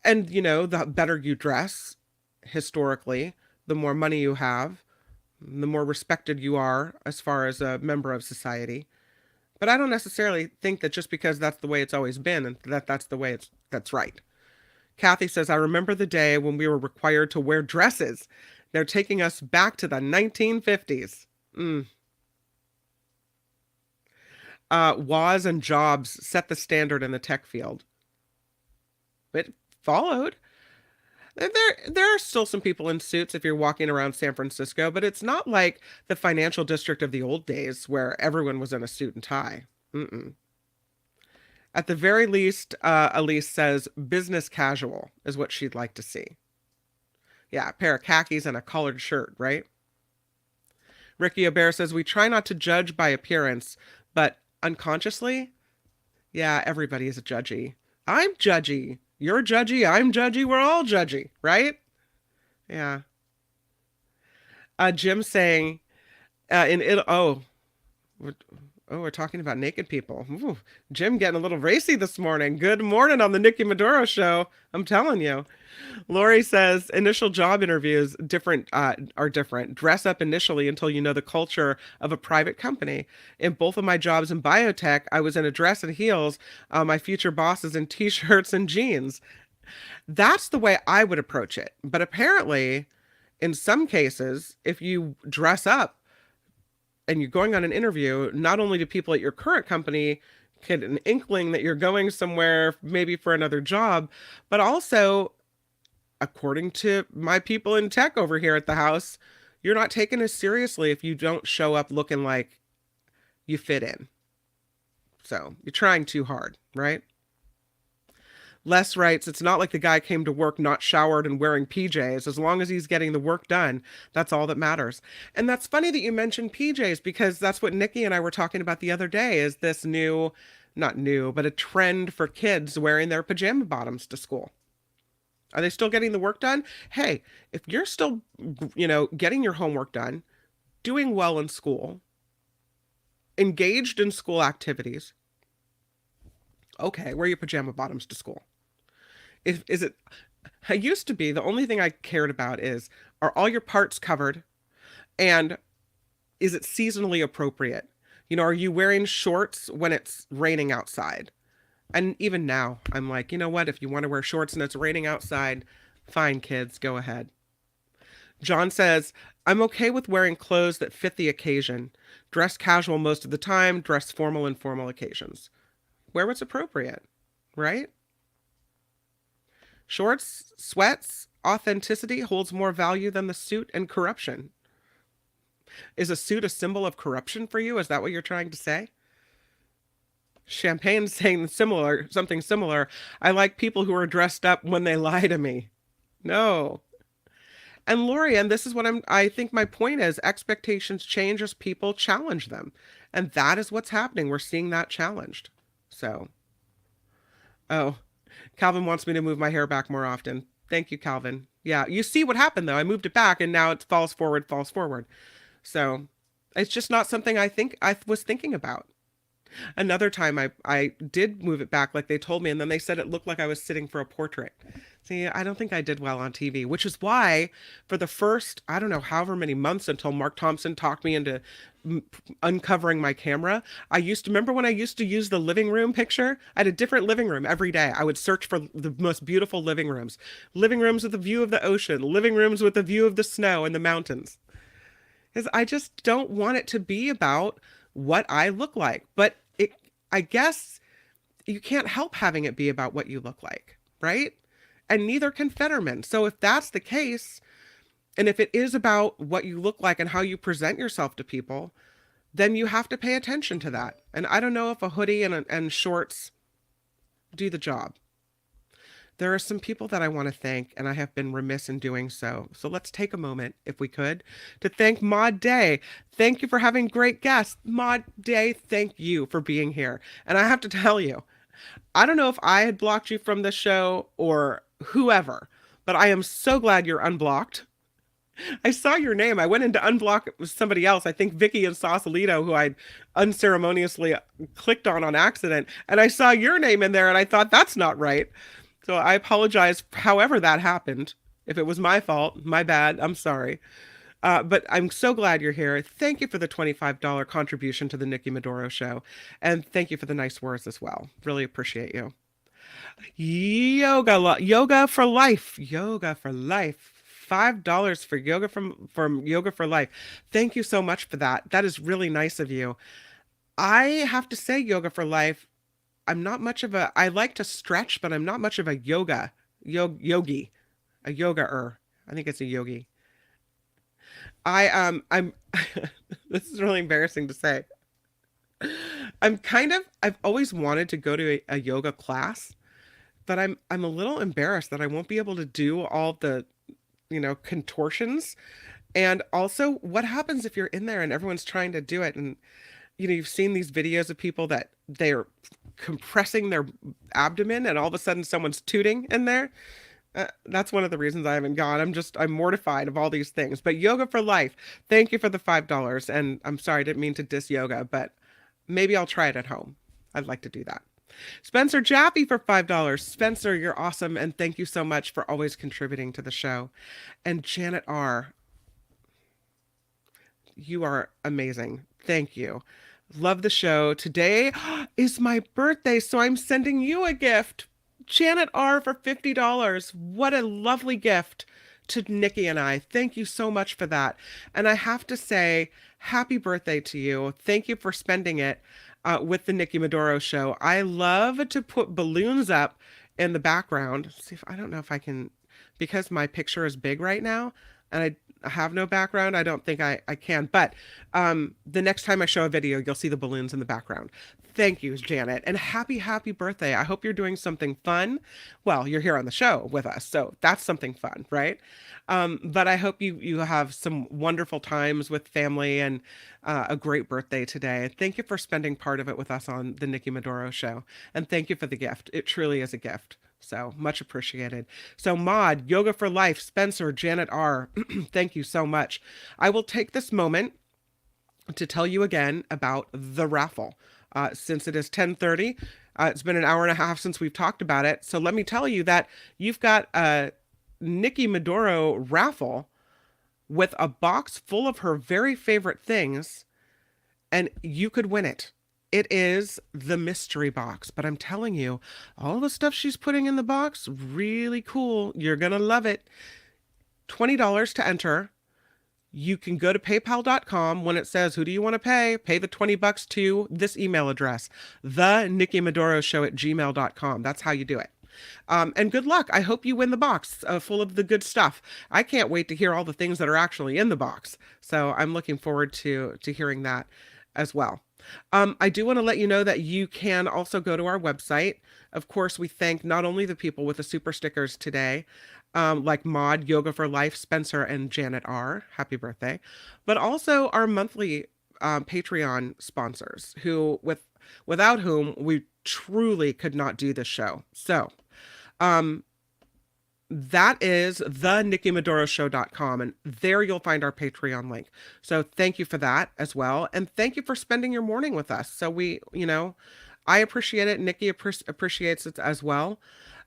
And, you know, the better you dress, historically, the more money you have, the more respected you are as far as a member of society. But I don't necessarily think that just because that's the way it's always been and that's the way that's right. Kathy says, I remember the day when we were required to wear dresses. They're taking us back to the 1950s. Woz and Jobs set the standard in the tech field. It followed. There are still some people in suits if you're walking around San Francisco, but it's not like the financial district of the old days where everyone was in a suit and tie. At the very least, Elise says business casual is what she'd like to see. Yeah, a pair of khakis and a collared shirt, right? Ricky Aubert says, we try not to judge by appearance, but unconsciously, yeah, everybody is a judgy. I'm judgy. You're judgy. I'm judgy. We're all judgy, right? Yeah. Jim saying, we're talking about naked people. Ooh, Jim getting a little racy this morning. Good morning on the Nikki Medoro show. I'm telling you. Lori says initial job interviews are different. Dress up initially until you know the culture of a private company. In both of my jobs in biotech, I was in a dress and heels. My future boss is in t-shirts and jeans. That's the way I would approach it. But apparently, in some cases, if you dress up and you're going on an interview, not only do people at your current company get an inkling that you're going somewhere, maybe for another job, but also, according to my people in tech over here at the house, you're not taken as seriously if you don't show up looking like you fit in. So you're trying too hard, right? Les writes, it's not like the guy came to work not showered and wearing PJs. As long as he's getting the work done, that's all that matters. And that's funny that you mentioned PJs, because that's what Nikki and I were talking about the other day, is this new not new, but a trend for kids wearing their pajama bottoms to school. Are they still getting the work done? Hey, if you're still, getting your homework done, doing well in school, engaged in school activities, okay, wear your pajama bottoms to school. I used to be, the only thing I cared about is, are all your parts covered? And is it seasonally appropriate? Are you wearing shorts when it's raining outside? And even now, I'm like, you know what? If you want to wear shorts and it's raining outside, fine, kids, go ahead. John says, I'm okay with wearing clothes that fit the occasion. Dress casual most of the time, dress formal in formal occasions. Wear what's appropriate, right? Shorts, sweats, authenticity holds more value than the suit and corruption. Is a suit a symbol of corruption for you? Is that what you're trying to say? Champagne's saying something similar. I like people who are dressed up when they lie to me. No. And Lori, and this is what I think my point is, expectations change as people challenge them. And that is what's happening. We're seeing that challenged. So, Calvin wants me to move my hair back more often. Thank you, Calvin. Yeah, you see what happened, though. I moved it back, and now it falls forward. So, it's just not something I was thinking about. Another time I did move it back like they told me, and then they said it looked like I was sitting for a portrait. See, I don't think I did well on TV, which is why for the first, I don't know, however many months until Mark Thompson talked me into uncovering my camera, remember when I used to use the living room picture? I had a different living room every day. I would search for the most beautiful living rooms with a view of the ocean, living rooms with a view of the snow and the mountains. Because I just don't want it to be about what I look like. But I guess you can't help having it be about what you look like, right? And neither can Fetterman. So if that's the case, and if it is about what you look like and how you present yourself to people, then you have to pay attention to that. And I don't know if a hoodie and shorts do the job. There are some people that I want to thank, and I have been remiss in doing so. So let's take a moment, if we could, to thank Maud Day. Thank you for having great guests. Maud Day, thank you for being here. And I have to tell you, I don't know if I had blocked you from the show or whoever, but I am so glad you're unblocked. I saw your name. I went into unblock with somebody else. I think Vicky and Sausalito, who I'd unceremoniously clicked on accident. And I saw your name in there and I thought, that's not right. So I apologize however that happened. If it was my fault, my bad, I'm sorry. But I'm so glad you're here. Thank you for the $25 contribution to the Nikki Medoro show. And thank you for the nice words as well. Really appreciate you. Yoga for life. Yoga for life. $5 for yoga from Yoga for Life. Thank you so much for that. That is really nice of you. I have to say, Yoga for Life, I'm not much of I like to stretch, but I'm not much of a yogi. A yoga-er. I think it's a yogi. I'm this is really embarrassing to say. I've always wanted to go to a yoga class, but I'm a little embarrassed that I won't be able to do all the, contortions. And also, what happens if you're in there and everyone's trying to do it? And, you've seen these videos of people that they're compressing their abdomen and all of a sudden someone's tooting in there. That's one of the reasons I haven't gone. I'm mortified of all these things. But Yoga for Life, thank you for the $5. And I'm sorry, I didn't mean to diss yoga, but maybe I'll try it at home. I'd like to do that. Spencer Jaffe for $5. Spencer, you're awesome. And thank you so much for always contributing to the show. And Janet R., you are amazing. Thank you. Love the show. Today is my birthday, so I'm sending you a gift. Janet R. for $50. What a lovely gift to Nikki and I. Thank you so much for that. And I have to say, happy birthday to you. Thank you for spending it with the Nikki Medoro show. I love to put balloons up in the background. See if I don't know if I can, because my picture is big right now, and have no background. I don't think I can, but the next time I show a video, you'll see the balloons in the background. Thank you, Janet, and happy birthday. I hope you're doing something fun. Well, you're here on the show with us, so that's something fun, right? But I hope you have some wonderful times with family and a great birthday today. Thank you for spending part of it with us on the Nikki Medoro show, and thank you for the gift. It truly is a gift. So much appreciated. So Maud, Yoga for Life, Spencer, Janet R., thank you so much. I will take this moment to tell you again about the raffle. Since it is 10:30, it's been an hour and a half since we've talked about it. So let me tell you that you've got a Nikki Medoro raffle with a box full of her very favorite things, and you could win it. It is the mystery box, but I'm telling you, all the stuff she's putting in the box, really cool. You're going to love it. $20 to enter. You can go to paypal.com. When it says, who do you want to pay the $20 to this email address, thenikkimedoroshow@gmail.com. That's how you do it. And good luck. I hope you win the box full of the good stuff. I can't wait to hear all the things that are actually in the box. So I'm looking forward to hearing that as well. I do want to let you know that you can also go to our website. Of course, we thank not only the people with the super stickers today, like Maud, Yoga for Life, Spencer, and Janet R. Happy birthday. But also our monthly Patreon sponsors, without whom we truly could not do this show. So that is thenikkimedoroshow.com, and there you'll find our Patreon link. So thank you for that as well, and thank you for spending your morning with us. So I appreciate it. Nikki appreciates it as well.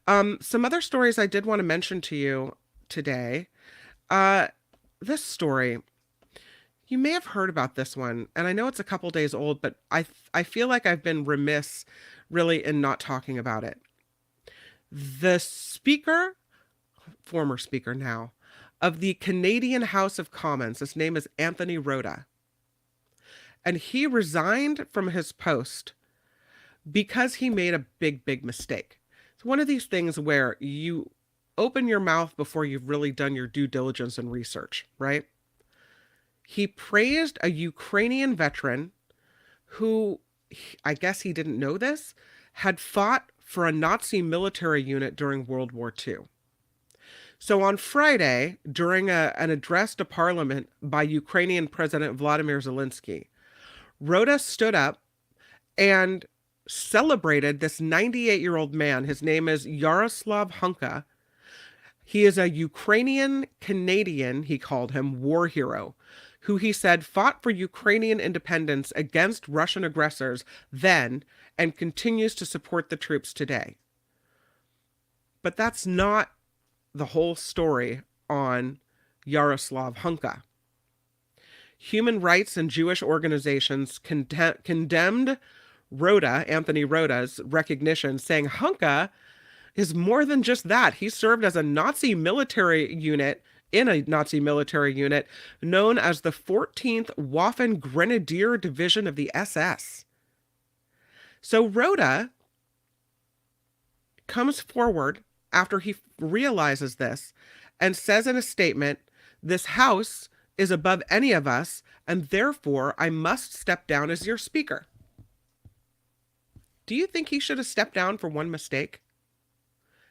Some other stories I did want to mention to you today. This story, you may have heard about this one, and I know it's a couple days old, but I feel like I've been remiss really in not talking about it. The former speaker now, of the Canadian House of Commons, his name is Anthony Rota, and he resigned from his post because he made a big mistake. It's one of these things where you open your mouth before you've really done your due diligence and research, right? He praised a Ukrainian veteran who, I guess he didn't know this, had fought for a Nazi military unit during World War II. So on Friday, during an address to Parliament by Ukrainian President Vladimir Zelensky, Rota stood up and celebrated this 98-year-old man. His name is Yaroslav Hunka. He is a Ukrainian Canadian, he called him, war hero, who he said fought for Ukrainian independence against Russian aggressors then and continues to support the troops today. But that's not the whole story on Yaroslav Hunka. Human rights and Jewish organizations condemned Anthony Rota's recognition, saying Hunka is more than just that. He served as a Nazi military unit known as the 14th Waffen Grenadier Division of the SS. So Rota comes forward after he realizes this and says in a statement, "This house is above any of us, and therefore I must step down as your speaker." Do you think he should have stepped down for one mistake?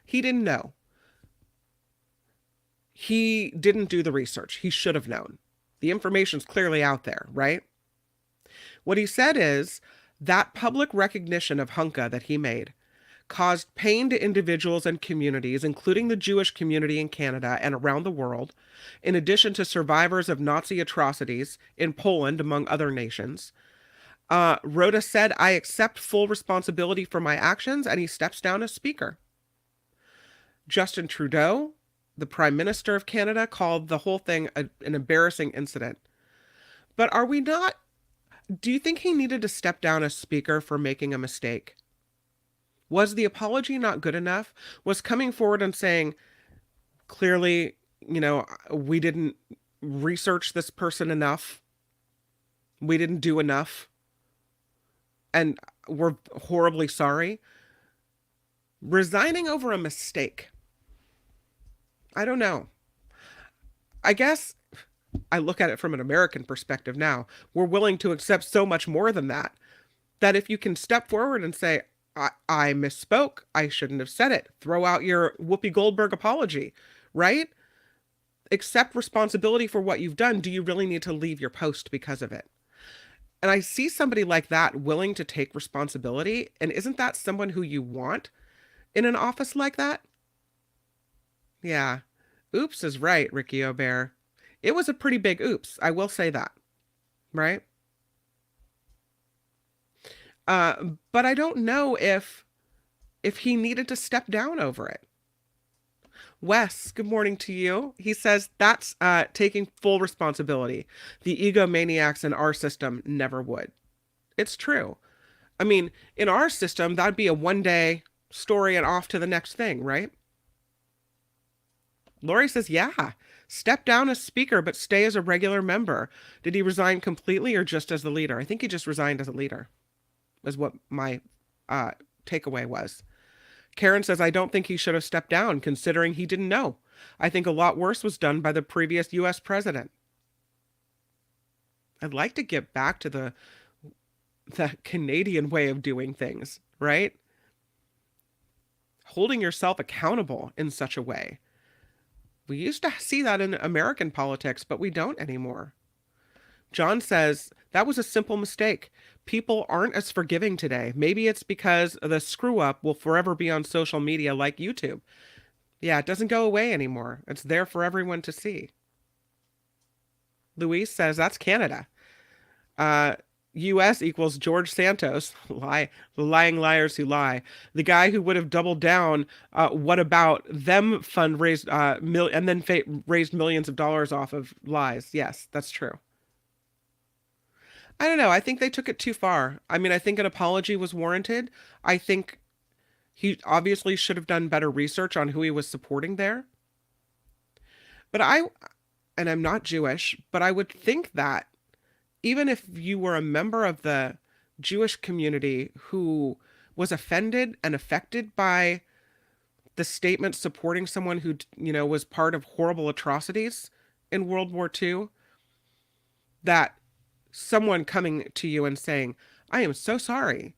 He didn't know. He didn't do the research. He should have known. The information's clearly out there, right? What he said is that public recognition of Hunka that he made caused pain to individuals and communities, including the Jewish community in Canada and around the world, in addition to survivors of Nazi atrocities in Poland, among other nations. Rota said, "I accept full responsibility for my actions," and he steps down as speaker. Justin Trudeau, the Prime Minister of Canada, called the whole thing an embarrassing incident. But do you think he needed to step down as speaker for making a mistake? Was the apology not good enough? Was coming forward and saying, clearly, we didn't research this person enough. We didn't do enough. And we're horribly sorry. Resigning over a mistake. I don't know. I guess I look at it from an American perspective now. We're willing to accept so much more than that. That if you can step forward and say, I misspoke, I shouldn't have said it, throw out your Whoopi Goldberg apology, right? Accept responsibility for what you've done. Do you really need to leave your post because of it? And I see somebody like that willing to take responsibility. And isn't that someone who you want in an office like that? Yeah. Oops is right, Ricky O'Bear. It was a pretty big oops. I will say that. Right? But I don't know if he needed to step down over it. Wes, good morning to you. He says that's taking full responsibility. The egomaniacs in our system never would. It's true. I mean, in our system, that'd be a one-day story and off to the next thing, right? Lori says, yeah, step down as speaker, but stay as a regular member. Did he resign completely or just as the leader? I think he just resigned as a leader, is what my takeaway was. Karen says, I don't think he should have stepped down, considering he didn't know. I think a lot worse was done by the previous U.S. president. I'd like to get back to the Canadian way of doing things, right? Holding yourself accountable in such a way. We used to see that in American politics, but we don't anymore. John says, that was a simple mistake. People aren't as forgiving today. Maybe it's because the screw up will forever be on social media like YouTube. Yeah, it doesn't go away anymore. It's there for everyone to see. Luis says, that's Canada. U.S. equals George Santos, lying liars who lie. The guy who would have doubled down, what about them fundraised, and then raised millions of dollars off of lies. Yes, that's true. I don't know. I think they took it too far. I mean, I think an apology was warranted. I think he obviously should have done better research on who he was supporting there. But and I'm not Jewish, but I would think that even if you were a member of the Jewish community who was offended and affected by the statement supporting someone who, was part of horrible atrocities in World War II, that someone coming to you and saying, I am so sorry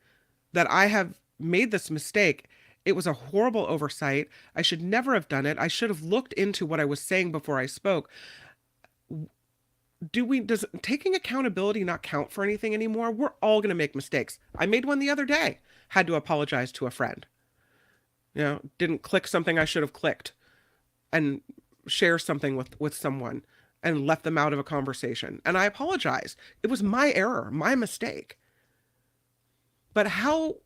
that I have made this mistake. It was a horrible oversight. I should never have done it. I should have looked into what I was saying before I spoke. Does taking accountability not count for anything anymore? We're all going to make mistakes. I made one the other day. Had to apologize to a friend. Didn't click something I should have clicked and share something with someone and left them out of a conversation. And I apologize. It was my error, my mistake. But how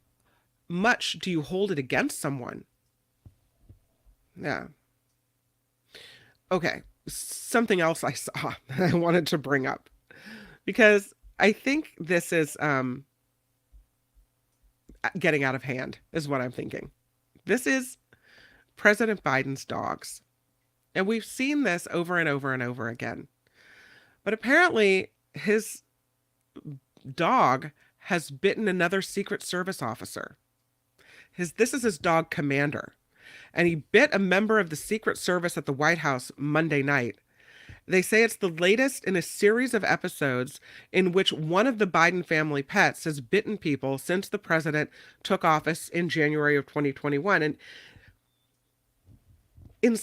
much do you hold it against someone? Yeah. Okay. Something else I saw that I wanted to bring up, because I think this is getting out of hand, is what I'm thinking. This is President Biden's dogs. And we've seen this over and over and over again. But apparently his dog has bitten another Secret Service officer. This is his dog, Commander. And he bit a member of the Secret Service at the White House Monday night. They say it's the latest in a series of episodes in which one of the Biden family pets has bitten people since the president took office in January of 2021. And in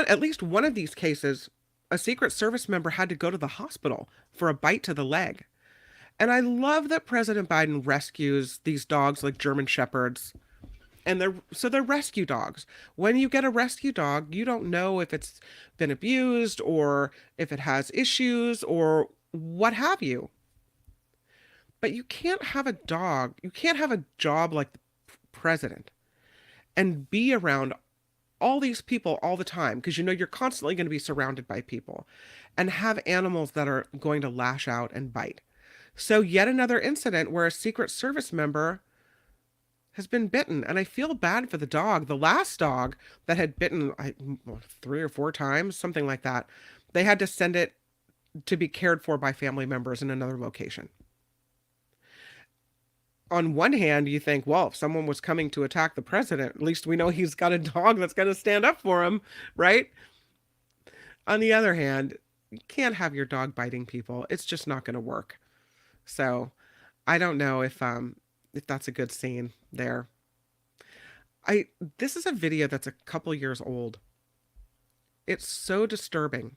at least one of these cases, a Secret Service member had to go to the hospital for a bite to the leg. And I love that President Biden rescues these dogs like German Shepherds. And they're rescue dogs. When you get a rescue dog, you don't know if it's been abused or if it has issues or what have you. But you can't have a dog, you can't have a job like the president and be around all these people all the time, because you're constantly going to be surrounded by people, and have animals that are going to lash out and bite. So yet another incident where a Secret Service member has been bitten, and I feel bad for the dog. The last dog that had bitten 3 or 4 times, something like that, they had to send it to be cared for by family members in another location. On one hand, you think, well, if someone was coming to attack the president, at least we know he's got a dog that's going to stand up for him, right? On the other hand, You can't have your dog biting people. It's just not going to work. So I don't know if that's a good scene there. This is a video that's a couple years old. It's so disturbing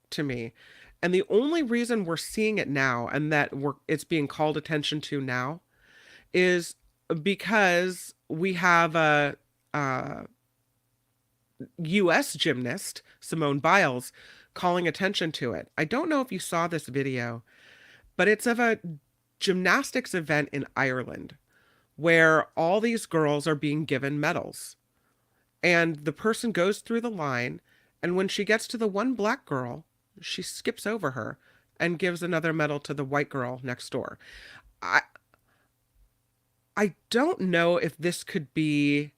to me. And the only reason we're seeing it now and that it's being called attention to now is because we have a U.S. gymnast, Simone Biles, calling attention to it. I don't know if you saw this video, but it's of a gymnastics event in Ireland where all these girls are being given medals. And the person goes through the line, and when she gets to the one black girl, she skips over her and gives another medal to the white girl next door. I don't know if this could be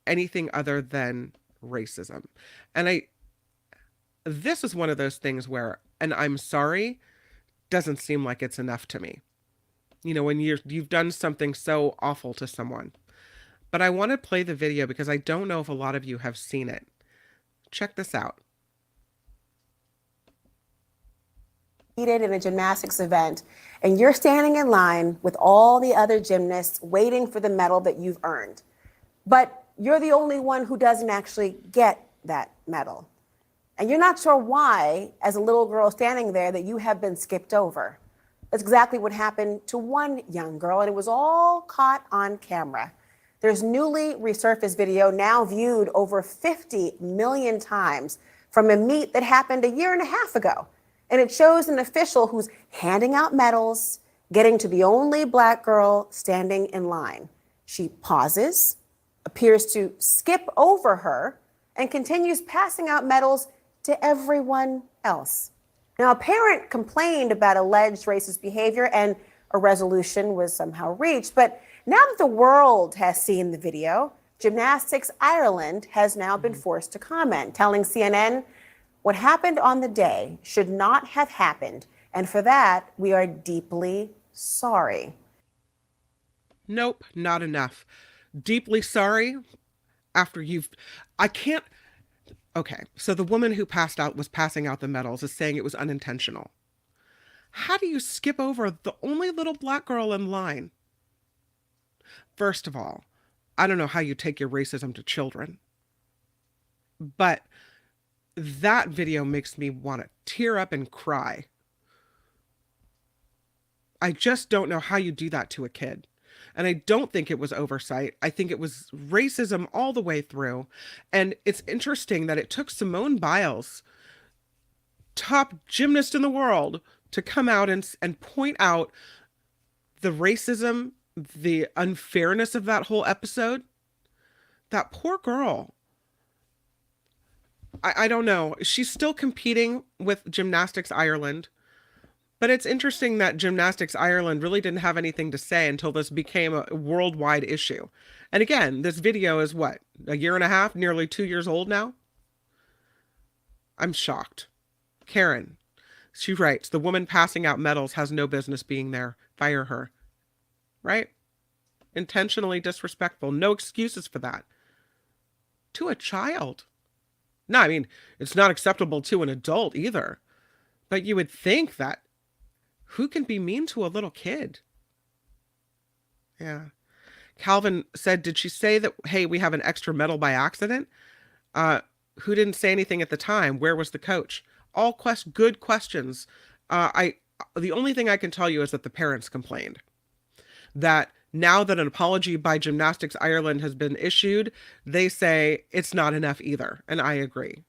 anything other than racism. And this is one of those things where, and I'm sorry, doesn't seem like it's enough to me. You know, when you've done something so awful to someone. But I want to play the video because I don't know if a lot of you have seen it. Check this out. In a gymnastics event, and you're standing in line with all the other gymnasts waiting for the medal that you've earned. But you're the only one who doesn't actually get that medal. And you're not sure why, as a little girl standing there, that you have been skipped over. That's exactly what happened to one young girl, and it was all caught on camera. There's newly resurfaced video now viewed over 50 million times from a meet that happened a year and a half ago. And it shows an official who's handing out medals, getting to the only black girl standing in line. She pauses, appears to skip over her, and continues passing out medals to everyone else. Now, a parent complained about alleged racist behavior and a resolution was somehow reached. But now that the world has seen the video, Gymnastics Ireland has now been forced to comment, telling CNN, "What happened on the day should not have happened, and for that, we are deeply sorry." Nope, not enough. Deeply sorry after Okay, so the woman who was passing out the medals is saying it was unintentional. How do you skip over the only little black girl in line? First of all, I don't know how you take your racism to children, but that video makes me want to tear up and cry. I just don't know how you do that to a kid. And I don't think it was oversight. I think it was racism all the way through. And it's interesting that it took Simone Biles, top gymnast in the world, to come out and point out the racism, the unfairness of that whole episode. That poor girl. I don't know. She's still competing with Gymnastics Ireland. But it's interesting that Gymnastics Ireland really didn't have anything to say until this became a worldwide issue. And again, this video is what? A year and a half? Nearly 2 years old now? I'm shocked. Karen, she writes, "The woman passing out medals has no business being there. Fire her." Right? Intentionally disrespectful. No excuses for that. To a child. No, I mean, it's not acceptable to an adult either. But you would think that who can be mean to a little kid? Yeah. Calvin said, did she say that, hey, we have an extra medal by accident? Who didn't say anything at the time? Where was the coach? All good questions. The only thing I can tell you is that the parents complained. That now that an apology by Gymnastics Ireland has been issued, they say it's not enough either. And I agree.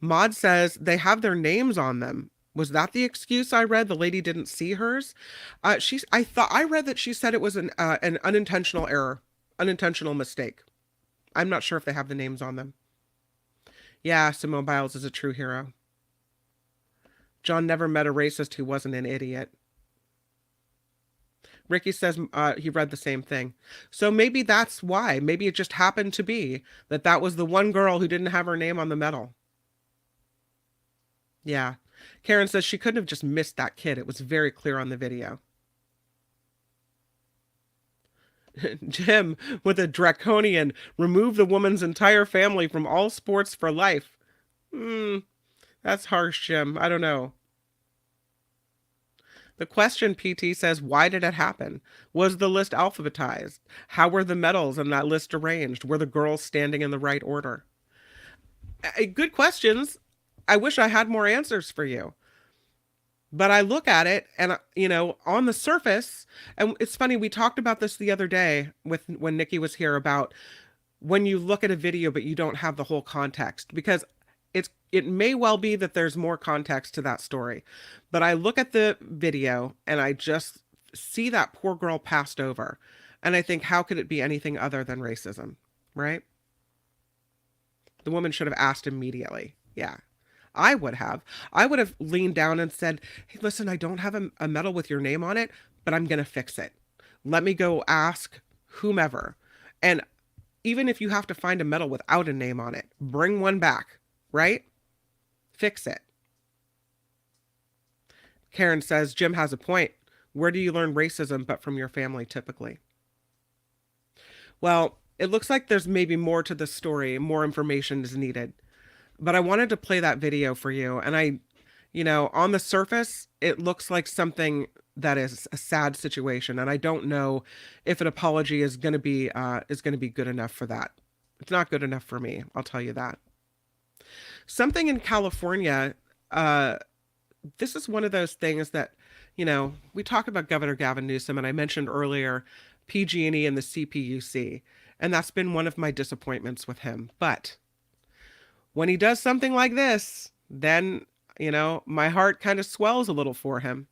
Maud says they have their names on them. Was that the excuse I read? The lady didn't see hers. I read that she said it was an unintentional error, unintentional mistake. I'm not sure if they have the names on them. Yeah, Simone Biles is a true hero. John never met a racist who wasn't an idiot. Ricky says he read the same thing. So maybe that's why. Maybe it just happened to be that was the one girl who didn't have her name on the medal. Yeah. Karen says she couldn't have just missed that kid. It was very clear on the video. Jim with a draconian, remove the woman's entire family from all sports for life. That's harsh, Jim. I don't know. The question, PT says, why did it happen? Was the list alphabetized? How were the medals in that list arranged? Were the girls standing in the right order? Good questions. I wish I had more answers for you. But I look at it and, on the surface, and it's funny, we talked about this the other day when Nikki was here about when you look at a video but you don't have the whole context, because it may well be that there's more context to that story. But I look at the video and I just see that poor girl passed over. And I think, how could it be anything other than racism, right? The woman should have asked immediately. Yeah, I would have. I would have leaned down and said, hey, listen, I don't have a medal with your name on it, but I'm going to fix it. Let me go ask whomever. And even if you have to find a medal without a name on it, bring one back, right? Fix it. Karen says, Jim has a point. Where do you learn racism but from your family typically? Well, it looks like there's maybe more to the story. More information is needed. But I wanted to play that video for you. And on the surface, it looks like something that is a sad situation. And I don't know if an apology is going to be good enough for that. It's not good enough for me. I'll tell you that. Something in California, this is one of those things that, we talk about Governor Gavin Newsom, and I mentioned earlier PG&E and the CPUC, and that's been one of my disappointments with him. But when he does something like this, then, my heart kind of swells a little for him.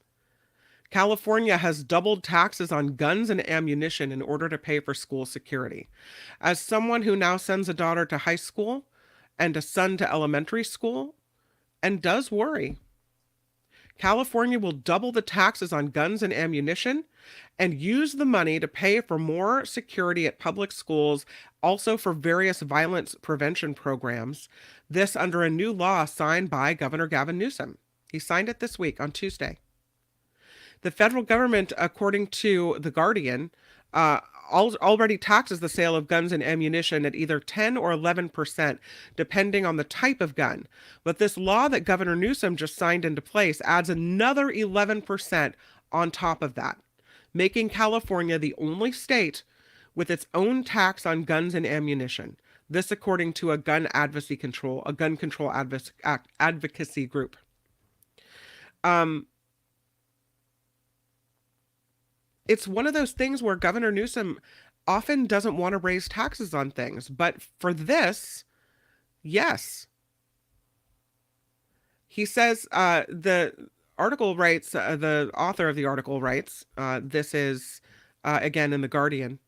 California has doubled taxes on guns and ammunition in order to pay for school security. As someone who now sends a daughter to high school and a son to elementary school, and does worry, California will double the taxes on guns and ammunition and use the money to pay for more security at public schools, also for various violence prevention programs. This under a new law signed by Governor Gavin Newsom. He signed it this week on Tuesday. The federal government, according to The Guardian, already taxes the sale of guns and ammunition at either 10 or 11%, depending on the type of gun. But this law that Governor Newsom just signed into place adds another 11% on top of that, making California the only state with its own tax on guns and ammunition. This according to a gun control advocacy group. It's one of those things where Governor Newsom often doesn't want to raise taxes on things, but for this, yes. He says, the article writes, the author of the article writes, this is, again, in The Guardian,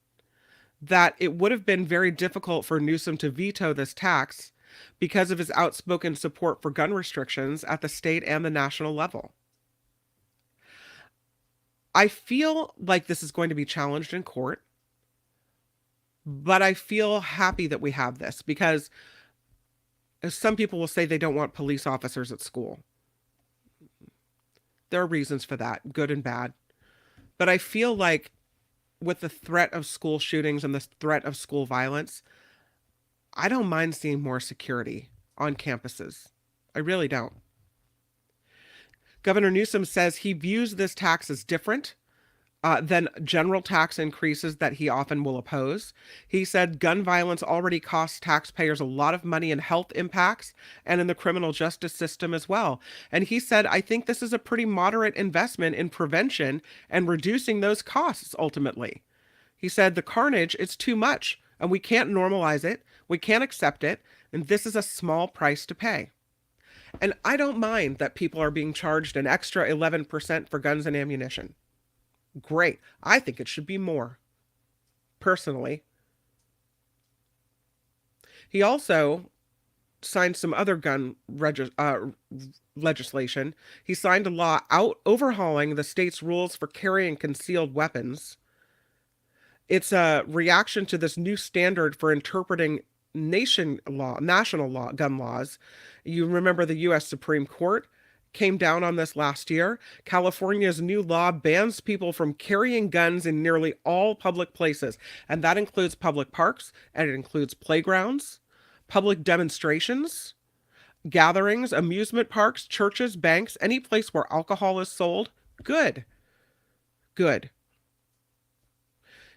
that it would have been very difficult for Newsom to veto this tax because of his outspoken support for gun restrictions at the state and the national level. I feel like this is going to be challenged in court, but I feel happy that we have this because some people will say they don't want police officers at school. There are reasons for that, good and bad. But I feel like with the threat of school shootings and the threat of school violence, I don't mind seeing more security on campuses. I really don't. Governor Newsom says he views this tax as different than general tax increases that he often will oppose. He said gun violence already costs taxpayers a lot of money in health impacts and in the criminal justice system as well. And he said, I think this is a pretty moderate investment in prevention and reducing those costs ultimately. He said the carnage, it's too much and we can't normalize it. We can't accept it. And this is a small price to pay. And I don't mind that people are being charged an extra 11% for guns and ammunition. Great. I think it should be more, personally. He also signed some other gun legislation. He signed a law overhauling the state's rules for carrying concealed weapons. It's a reaction to this new standard for interpreting national law, gun laws. You remember the U.S. Supreme Court came down on this last year. California's new law bans people from carrying guns in nearly all public places, and that includes public parks, and it includes playgrounds, public demonstrations, gatherings, amusement parks, churches, banks, any place where alcohol is sold, good. Good.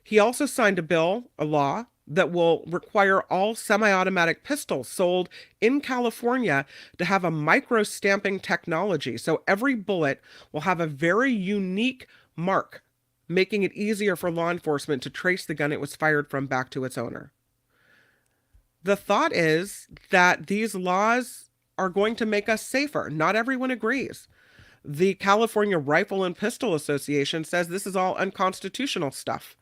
He also signed a law, that will require all semi-automatic pistols sold in California to have a micro-stamping technology. So every bullet will have a very unique mark, making it easier for law enforcement to trace the gun it was fired from back to its owner. The thought is that these laws are going to make us safer. Not everyone agrees. The California Rifle and Pistol Association says this is all unconstitutional stuff.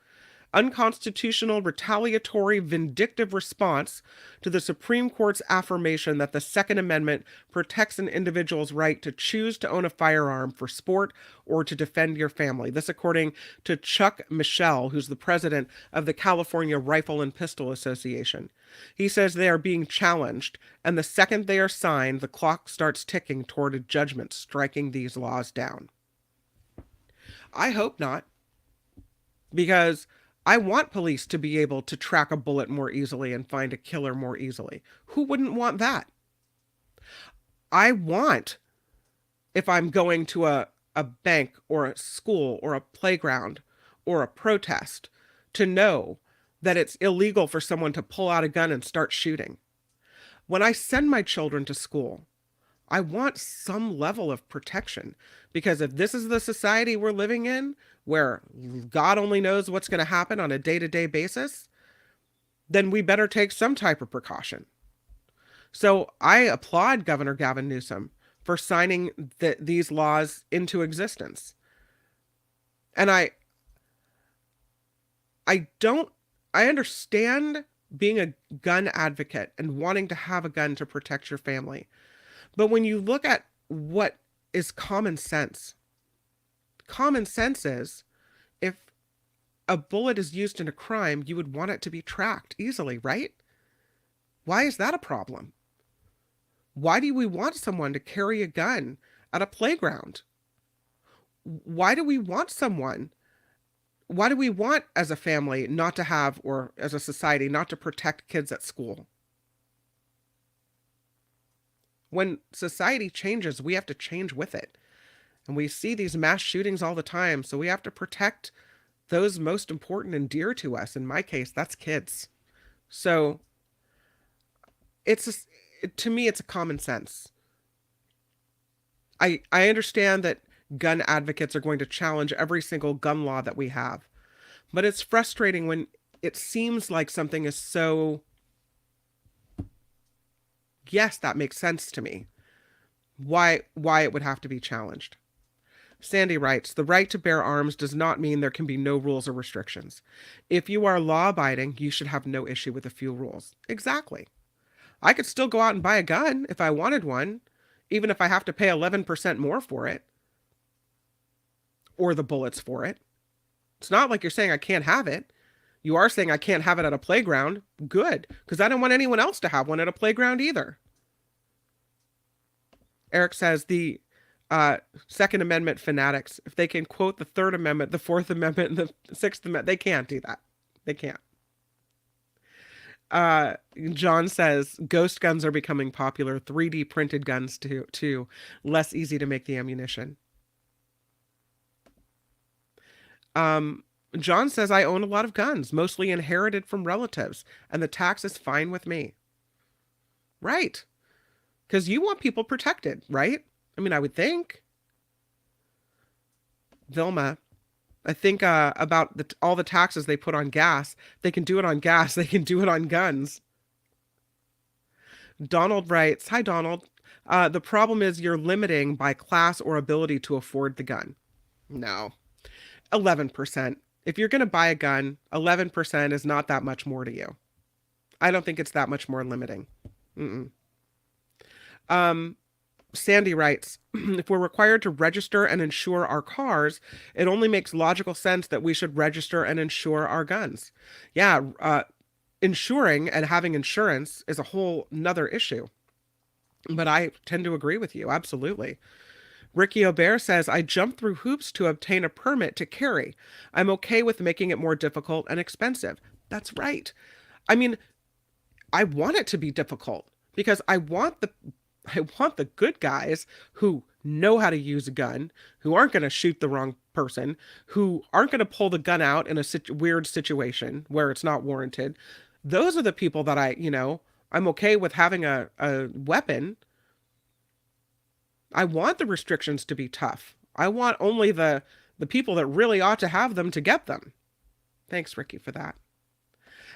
Unconstitutional, retaliatory, vindictive response to the Supreme Court's affirmation that the Second Amendment protects an individual's right to choose to own a firearm for sport or to defend your family. This according to Chuck Michel, who's the president of the California Rifle and Pistol Association. He says they are being challenged, and the second they are signed, the clock starts ticking toward a judgment striking these laws down. I hope not, because I want police to be able to track a bullet more easily and find a killer more easily. Who wouldn't want that? I want, if I'm going to a bank or a school or a playground or a protest, to know that it's illegal for someone to pull out a gun and start shooting. When I send my children to school, I want some level of protection, because if this is the society we're living in, where God only knows what's going to happen on a day-to-day basis, then we better take some type of precaution. So I applaud Governor Gavin Newsom for signing these laws into existence. And I understand being a gun advocate and wanting to have a gun to protect your family. But when you look at what is common sense is, if a bullet is used in a crime, you would want it to be tracked easily, right? Why is that a problem? Why do we want someone to carry a gun at a playground? Why do we want as a family not to have, or as a society not to protect kids at school? When society changes, we have to change with it. And we see these mass shootings all the time, so we have to protect those most important and dear to us. In my case, that's kids. So to me, it's a common sense. I understand that gun advocates are going to challenge every single gun law that we have, but it's frustrating when it seems like something is so, yes, that makes sense to me, why it would have to be challenged. Sandy writes, the right to bear arms does not mean there can be no rules or restrictions. If you are law-abiding, you should have no issue with a few rules. Exactly. I could still go out and buy a gun if I wanted one, even if I have to pay 11% more for it, or the bullets for it. It's not like you're saying I can't have it. You are saying I can't have it at a playground. Good, because I don't want anyone else to have one at a playground either. Eric says the Second Amendment fanatics, if they can quote the Third Amendment, the Fourth Amendment, and the Sixth Amendment, they can't do that. They can't. John says ghost guns are becoming popular. 3D printed guns too. Less easy to make the ammunition. John says I own a lot of guns, mostly inherited from relatives, and the tax is fine with me. Right. Because you want people protected, right? I mean, I would think. Vilma, I think about all the taxes they put on gas. They can do it on gas. They can do it on guns. Donald writes, hi, Donald. The problem is you're limiting by class or ability to afford the gun. No. 11%. If you're going to buy a gun, 11% is not that much more to you. I don't think it's that much more limiting. Sandy writes, if we're required to register and insure our cars, it only makes logical sense that we should register and insure our guns. Yeah, insuring and having insurance is a whole nother issue. But I tend to agree with you, absolutely. Ricky Aubert says, I jumped through hoops to obtain a permit to carry. I'm okay with making it more difficult and expensive. That's right. I mean, I want it to be difficult because I want I want the good guys who know how to use a gun, who aren't going to shoot the wrong person, who aren't going to pull the gun out in a weird situation where it's not warranted. Those are the people that I'm okay with having a weapon. I want the restrictions to be tough. I want only the people that really ought to have them to get them. Thanks, Ricky, for that.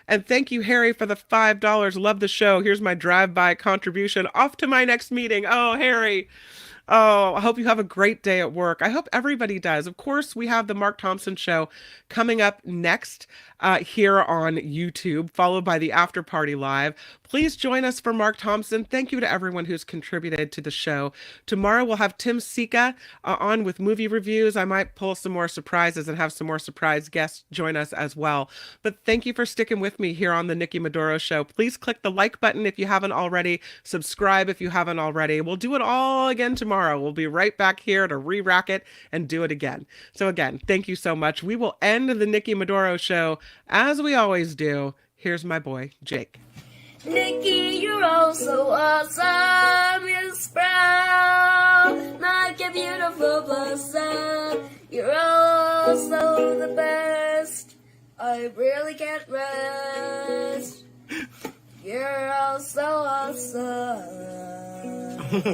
And thank you, Harry, for the $5. Love the show. Here's my drive-by contribution. Off to my next meeting. Oh, Harry. Oh, I hope you have a great day at work. I hope everybody does. Of course, we have the Mark Thompson Show coming up next here on YouTube, followed by the After Party Live. Please join us for Mark Thompson. Thank you to everyone who's contributed to the show. Tomorrow we'll have Tim Sika on with movie reviews. I might pull some more surprises and have some more surprise guests join us as well. But thank you for sticking with me here on the Nikki Medoro Show. Please click the like button if you haven't already. Subscribe if you haven't already. We'll do it all again tomorrow. We'll be right back here to re-rack it and do it again. So again, thank you so much. We will end the Nikki Medoro Show as we always do. Here's my boy, Jake. Nikki, you're all so awesome. You're proud, like a beautiful blossom. You're also the best. I really can't rest. You're all so awesome.